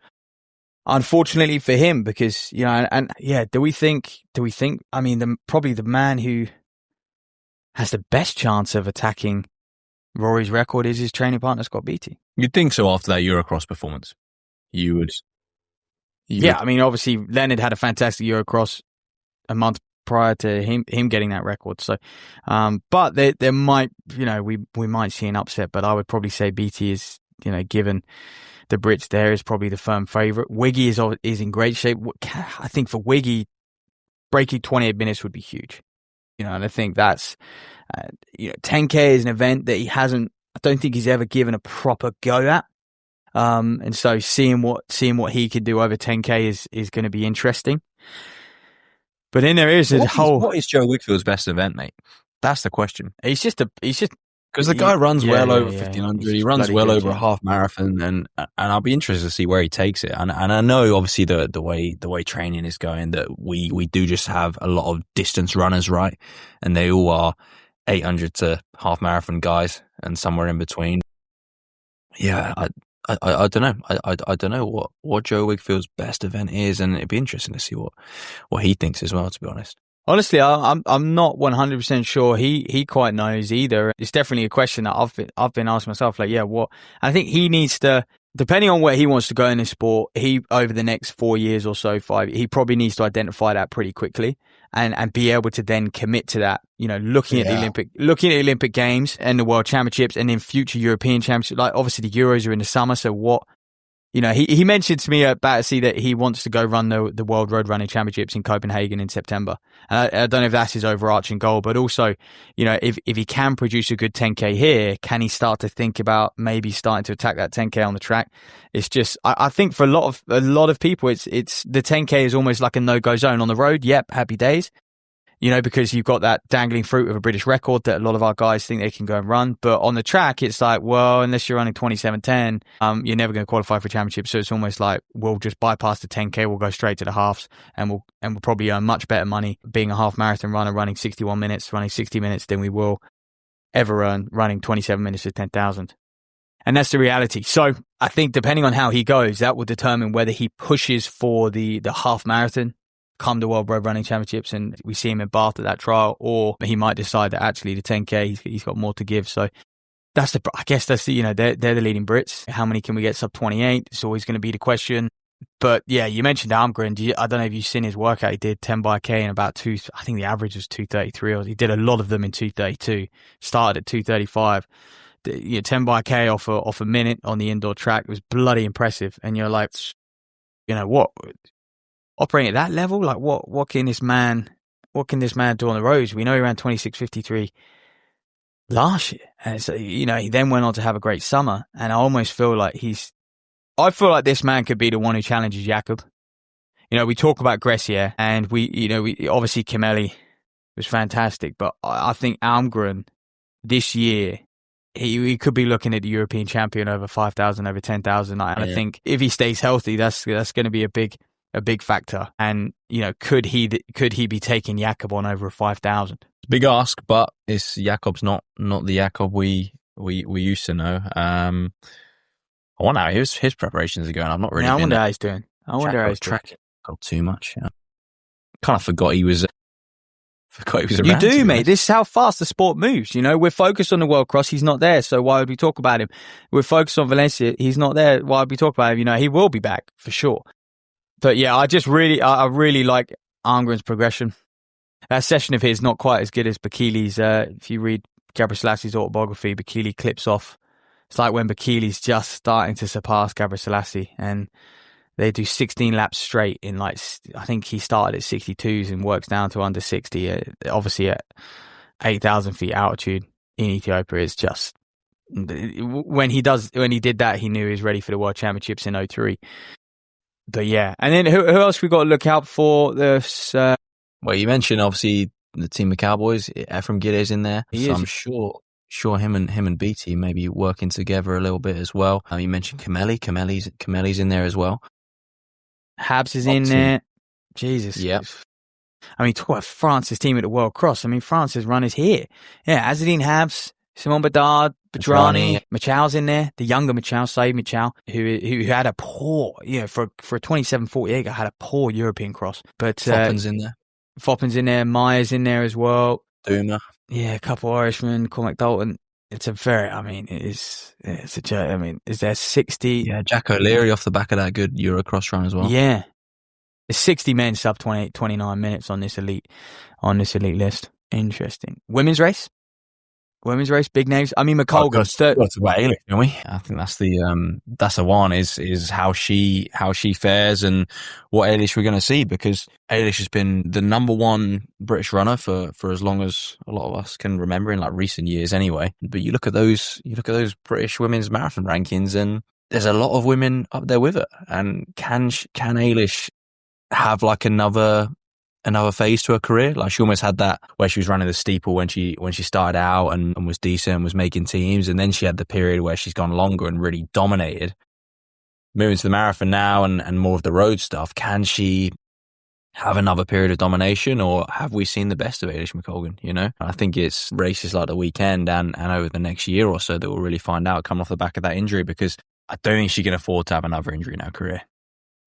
Unfortunately for him, because do we think? I mean, probably the man who has the best chance of attacking Rory's record is his training partner Scott Beattie. You'd think so after that Eurocross performance. You would. I mean, obviously Leonard had a fantastic Eurocross a month prior to him getting that record. So, but there might, we might see an upset, but I would probably say Beattie is, given the Brits there, is probably the firm favourite. Wiggy is in great shape. I think for Wiggy, breaking 28 minutes would be huge. And I think that's, 10K is an event that I don't think he's ever given a proper go at. And so seeing what he could do over 10K is going to be interesting. But then there is what is Joe Wigfield's best event, mate? That's the question. He's just because the guy runs well over 1500. He runs well over a half marathon, and I'll be interested to see where he takes it. And I know obviously the way training is going, that we do just have a lot of distance runners, right? And they all are 800 to half marathon guys, and somewhere in between. Yeah, I don't know. I don't know what Joe Wigfield's best event is, and it'd be interesting to see what he thinks as well, to be honest. Honestly, I'm not 100% sure he quite knows either. It's definitely a question that I've been asking myself. Like, what? I think he needs to, depending on where he wants to go in this sport, he over the next 4 years or so, 5, he probably needs to identify that pretty quickly and be able to then commit to that. Looking at the Olympic Games and the World Championships, and then future European Championships. Like obviously the Euros are in the summer, so what You know, he mentioned to me at Battersea that he wants to go run the World Road Running Championships in Copenhagen in September. And I don't know if that's his overarching goal, but also, you know, if he can produce a good 10K here, can he start to think about maybe starting to attack that 10K on the track? It's just, I think for a lot of people, it's the 10K is almost like a no-go zone. On the road, yep, happy days. You know, because you've got that dangling fruit of a British record that a lot of our guys think they can go and run. But on the track, it's like, well, unless you're running 27:10, you're never going to qualify for a championship. So it's almost like we'll just bypass the 10K, we'll go straight to the halves, and we'll probably earn much better money being a half marathon runner, running 61 minutes, running 60 minutes than we will ever earn running 27 minutes to 10,000. And that's the reality. So I think depending on how he goes, that will determine whether he pushes for the half marathon come the World Road Running Championships and we see him in Bath at that trial, or he might decide that actually the 10K he's got more to give. So I guess that's the, you know, they're the leading Brits. How many can we get sub 28? It's always going to be the question. But yeah, you mentioned Almgren. I don't know if you've seen his workout. He did 10 by K in about I think the average was 2:33, or he did a lot of them in 2:32. Started at 2:35. 10 by K off a minute on the indoor track. It was bloody impressive. And you're like, you know what? Operating at that level, like what can this man do on the roads? We know he ran 26:53 last year, and so, you know, he then went on to have a great summer. And I almost feel like I feel like this man could be the one who challenges Jakob. You know, we talk about Gressier, and we obviously Kimeli was fantastic, but I think Almgren this year, he could be looking at the European champion over 5,000, over 10,000. And I think if he stays healthy, that's going to be a big factor. And, you know, could he be taking Jakob on over a 5,000? Big ask, but Jakob's not the Jakob we used to know. I wonder how his preparations are going. I've not really. Yeah, I wonder how he's doing. Tracking too much. Yeah. Kind of forgot he was. Around. You do, mate. This is how fast the sport moves. You know, we're focused on the World Cross. He's not there, so why would we talk about him? We're focused on Valencia. He's not there. Why would we talk about him? You know, he will be back for sure. But yeah, I really like Almgren's progression. That session of his not quite as good as Bekele's. If you read Gabriel Selassie's autobiography, Bekele clips off. It's like when Bekele's just starting to surpass Gabriel Selassie, and they do 16 laps straight in, like, I think he started at 62s and works down to under 60. Obviously at 8,000 feet altitude in Ethiopia, it's just, when he did that, he knew he was ready for the World Championships in 03. But yeah, and then who else we got to look out for this? Well, you mentioned obviously the team of Cowboys. Ephraim Gidey's in there, I'm sure him and BT maybe working together a little bit as well. You mentioned Kimeli's in there as well. Habs is in there. Jesus. Yep. I mean, talk about France's team at the World Cross. I mean, France's runners here. Yeah, Azadine Habs, Simon Bedard, Badrani, Machow's in there. The younger Machow, Saeed Machow, who had a poor, you know, for a 27:48 guy, had a poor European cross. But Foppin's in there. Foppin's in there. Meyer's in there as well. Duma. Yeah, a couple Irishmen, Cormac Dalton. It's a very, I mean, is there 60? Yeah, Jack O'Leary off the back of that good Eurocross run as well. Yeah. There's 60 men sub 29 minutes on this elite list. Interesting. Women's race, big names. I mean, McColgan's third. What's about Eilish, don't we? I think that's the one is how she fares and what Eilish we're going to see, because Eilish has been the number one British runner for as long as a lot of us can remember, in like recent years anyway. But you look at those British women's marathon rankings, and there's a lot of women up there with her. And can Eilish have like another phase to her career? Like, she almost had that where she was running the steeple when she started out and was decent and was making teams, and then she had the period where she's gone longer and really dominated. Moving to the marathon now and more of the road stuff, can she have another period of domination, or have we seen the best of Eilish McColgan? You know, I think it's races like the weekend and over the next year or so that we'll really find out, coming off the back of that injury, because I don't think she can afford to have another injury in her career,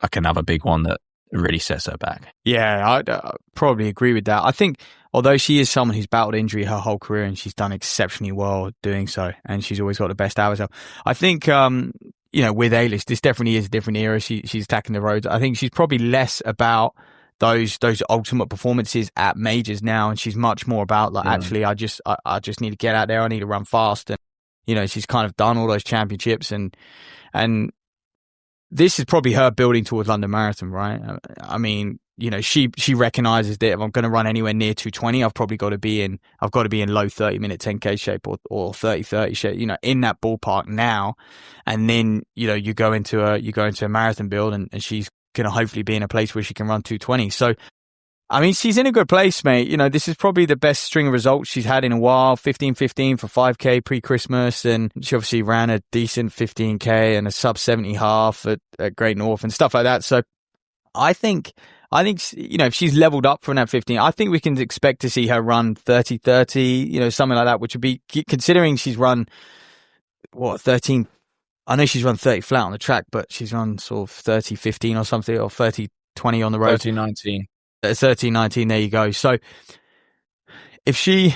like another big one that really sets her back. Yeah, I'd probably agree with that. I think although she is someone who's battled injury her whole career, and she's done exceptionally well doing so, and she's always got the best hours up, I think, you know, with Eilish, this definitely is a different era. She's attacking the roads. I think she's probably less about those ultimate performances at majors now, and she's much more about like, actually, I just need to get out there. I need to run fast, and you know, she's kind of done all those championships, and this is probably her building towards London Marathon, right? I mean, you know, she recognizes that if I'm going to run anywhere near 220, I've got to be in low 30-minute 10K shape or 30-30 shape, you know, in that ballpark now. And then, you know, you go into a marathon build and she's going to hopefully be in a place where she can run 220. So, I mean, she's in a good place, mate. You know, this is probably the best string of results she's had in a while. 15:15 for 5K pre-Christmas, and she obviously ran a decent 15K and a sub 70 half at Great North and stuff like that. So I think, you know, if she's leveled up from that 15, I think we can expect to see her run 30-30, you know, something like that, which would be, considering she's run, 13, I know she's run 30 flat on the track, but she's run sort of 30-15 or something, or 30-20 on the road. 30-19. 13-19, there you go. So if she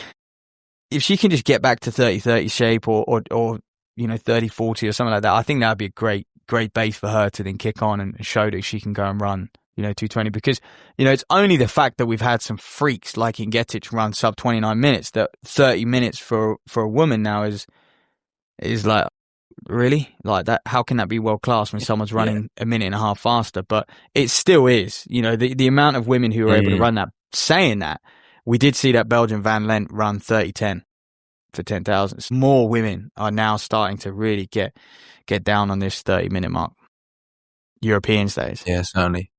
can just get back to 30-30 shape or you know, 30-40 or something like that, I think that would be a great base for her to then kick on and show that she can go and run, you know, 220. Because, you know, it's only the fact that we've had some freaks like Ingetic run sub 29 minutes, that 30 minutes for a woman now is like, really? Like that? How can that be world class when someone's running a minute and a half faster? But it still is, you know, the amount of women who are able to run that. Saying that, we did see that Belgian Van Lent run 30-10 for 10,000. More women are now starting to really get down on this 30-minute mark. European days. Yeah, certainly.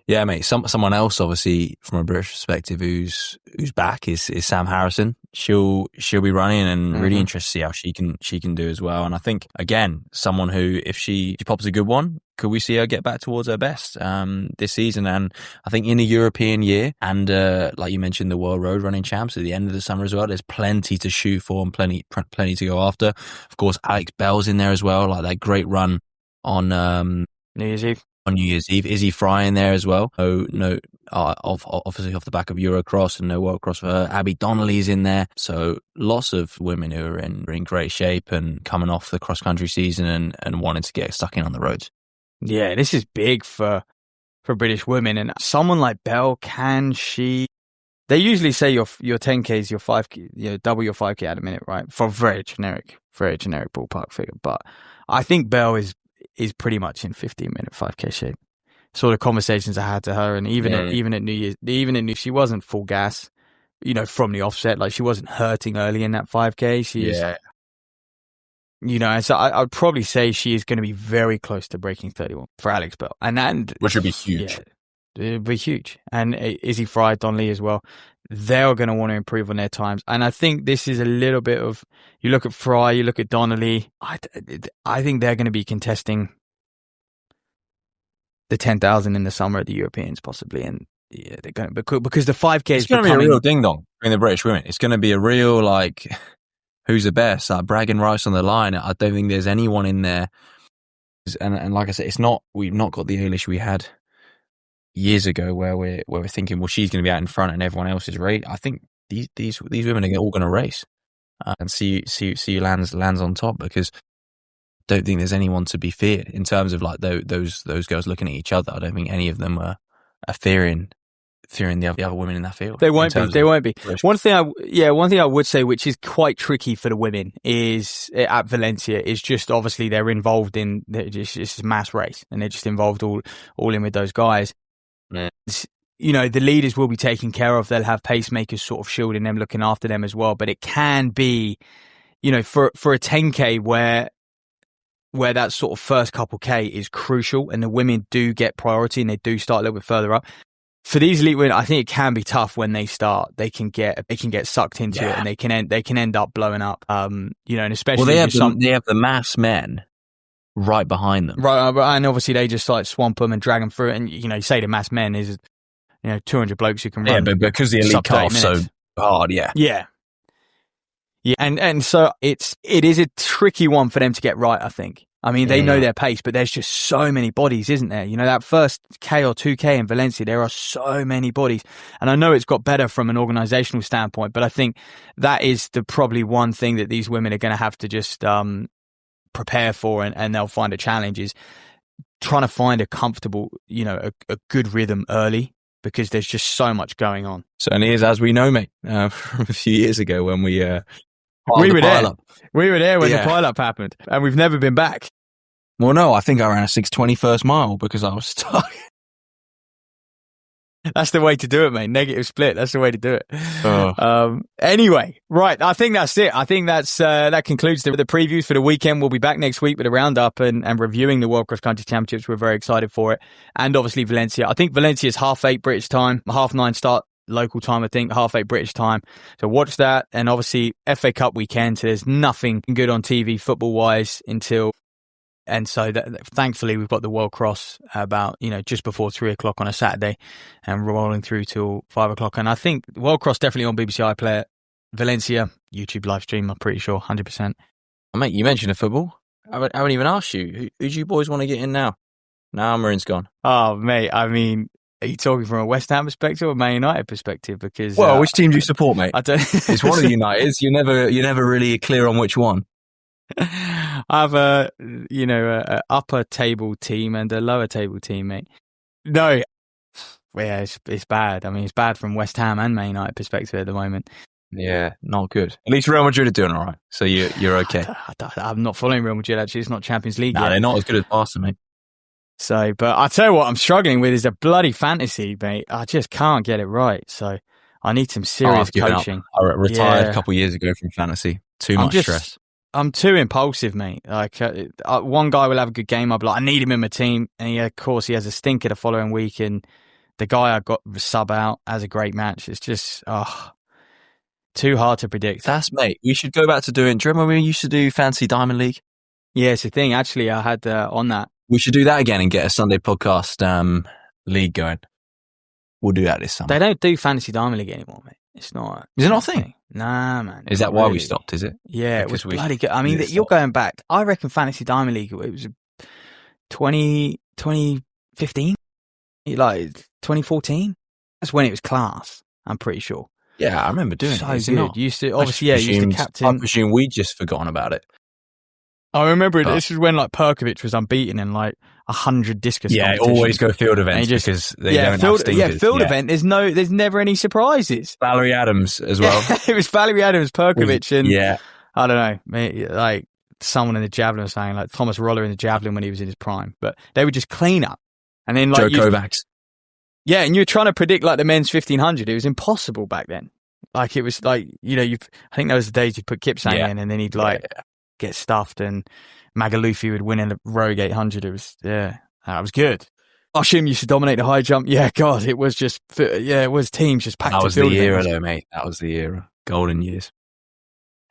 Yeah, mate. Someone else, obviously, from a British perspective, who's back is Sam Harrison. She'll be running, and really interested to see how she can do as well. And I think, again, someone who, if she pops a good one, could we see her get back towards her best this season? And I think in a European year, and like you mentioned, the World Road Running Champs at the end of the summer as well. There's plenty to shoot for and plenty to go after. Of course, Alex Bell's in there as well, like that great run on New Year's Eve. On New Year's Eve, Izzy Fry in there as well. No, obviously off the back of Eurocross and no World Cross for her. Abby Donnelly's in there. So lots of women who are in great shape and coming off the cross country season and wanting to get stuck in on the roads. Yeah, this is big for British women. And someone like Bell, can she? They usually say your 10K is your 5K, you know, double your 5K at a minute, right? For very generic ballpark figure. But I think Bell is pretty much in 15-minute 5K shape. Sort of conversations I had to her, and even at New Year's, she wasn't full gas, you know, from the offset. Like, she wasn't hurting early in that 5K. You know, and so I would probably say she is going to be very close to breaking 31 for Alex Bell, and which would be huge. Yeah, it would be huge. And Izzy Fry, Donnelly as well. They're going to want to improve on their times. And I think this is a little bit of, you look at Fry, you look at Donnelly, I think they're going to be contesting the 10,000 in the summer at the Europeans possibly. And yeah, they're going to, because the 5K is going to be a real ding dong between the British women. It's going to be a real, like, who's the best? Like, bragging rights on the line. I don't think there's anyone in there. And like I said, we've not got the Eilish we had years ago, where we're thinking, well, she's going to be out in front and everyone else is right. I think these women are all going to race and see who lands on top, because I don't think there's anyone to be feared in terms of like those girls looking at each other. I don't think any of them are fearing the other women in that field. They won't be. One thing I would say, which is quite tricky for the women, is at Valencia, is just obviously they're involved in it's a mass race and they're just involved all in with those guys. Yeah. You know, the leaders will be taken care of. They'll have pacemakers sort of shielding them, looking after them as well. But it can be, you know, for a 10K where that sort of first couple K is crucial and the women do get priority and they do start a little bit further up. For these elite women, I think it can be tough when they start. They can get sucked into it, and they can end up blowing up. You know, and especially they have the mass men right behind them, right? And obviously they just like swamp them and drag them through it. And you know, you say the mass men is, you know, 200 blokes who can run. Yeah, but because the elite cut off so hard, yeah. And so it is a tricky one for them to get right, I think. I mean, they know their pace, but there's just so many bodies, isn't there? You know, that first K or 2K in Valencia, there are so many bodies. And I know it's got better from an organizational standpoint, but I think that is probably one thing that these women are going to have to just prepare for, and they'll find a challenge, is trying to find a comfortable, you know, a good rhythm early, because there's just so much going on. Certainly is, as we know, mate, from a few years ago when we were there. We were there when the pile-up happened, and we've never been back. Well, no, I think I ran a 6:20 first mile because I was stuck. That's the way to do it, mate. Negative split. That's the way to do it. Oh. Anyway, right. I think that's it. I think that concludes the previews for the weekend. We'll be back next week with a roundup and reviewing the World Cross Country Championships. We're very excited for it. And obviously Valencia. I think Valencia is 8:30 British time, 9:30 start local time, I think, 8:30 British time. So watch that. And obviously FA Cup weekend. So there's nothing good on TV football wise until. And so thankfully we've got the World Cross about, just before 3:00 on a Saturday and rolling through till 5:00. And I think the World Cross definitely on BBC iPlayer, Valencia, YouTube live stream, I'm pretty sure, 100%. Mate, you mentioned the football. I haven't even asked you. Who do you boys want to get in now? Now Marin's gone. Oh, mate, I mean, are you talking from a West Ham perspective or Man United perspective? Because which team do you support, mate? I don't. It's one of the Uniteds. You're never really clear on which one. I have a upper table team and a lower table team, mate. No, yeah, it's bad. I mean, it's bad from West Ham and Man United perspective at the moment. Yeah, not good. At least Real Madrid are doing all right, so you're okay. I'm not following Real Madrid, actually. It's not Champions League yet. They're not as good as Barca, mate. So, but I tell you what I'm struggling with is a bloody fantasy, mate. I just can't get it right. So I need some serious coaching. I retired a couple of years ago from fantasy. Too much stress. I'm too impulsive, mate. Like one guy will have a good game. I'll be like, I need him in my team. And of course, he has a stinker the following week. And the guy I got sub out has a great match. It's just, too hard to predict. Mate, we should go back to doing, do you remember when we used to do Fantasy Diamond League? Yeah, it's a thing. Actually, I had on that. We should do that again and get a Sunday podcast league going. We'll do that this summer. They don't do Fantasy Diamond League anymore, mate. It's not. Is it not a thing? Nah, man. Is that why we stopped, is it? Yeah, it was bloody good. I mean, you're going back. I reckon Fantasy Diamond League, it was 2015? Like 2014? That's when it was class, I'm pretty sure. Yeah, I remember doing so it. So good. Used to, obviously, used to captain. I presume we'd just forgotten about it. I remember this is when like Perkovic was unbeaten in like 100 discus. Yeah, always go field events because they don't have stinkers. Yeah, field event. There's never any surprises. Valerie Adams as well. It was Valerie Adams, Perkovic, and yeah, I don't know, like someone in the javelin was saying like Thomas Roller in the javelin when he was in his prime, but they would just clean up and then like Joe Kovacs. Yeah, and you're trying to predict like the men's 1500. It was impossible back then. Like it was like I think those were the days you'd put Kipsang in and then he'd get stuffed and Magalufy would win in the Rogue 800. It was, that was good. Oshim used to dominate the high jump. Yeah, God, it was just, it was teams just packed. That was the era though, mate. That was the era. Golden years.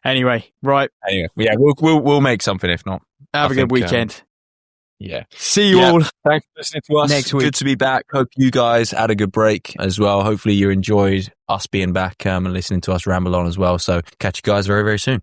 Anyway, right. Anyway, yeah, we'll make something if not. Have a good weekend. Yeah. See you all. Thanks for listening to us. Next week. Good to be back. Hope you guys had a good break as well. Hopefully you enjoyed us being back and listening to us ramble on as well. So catch you guys very, very soon.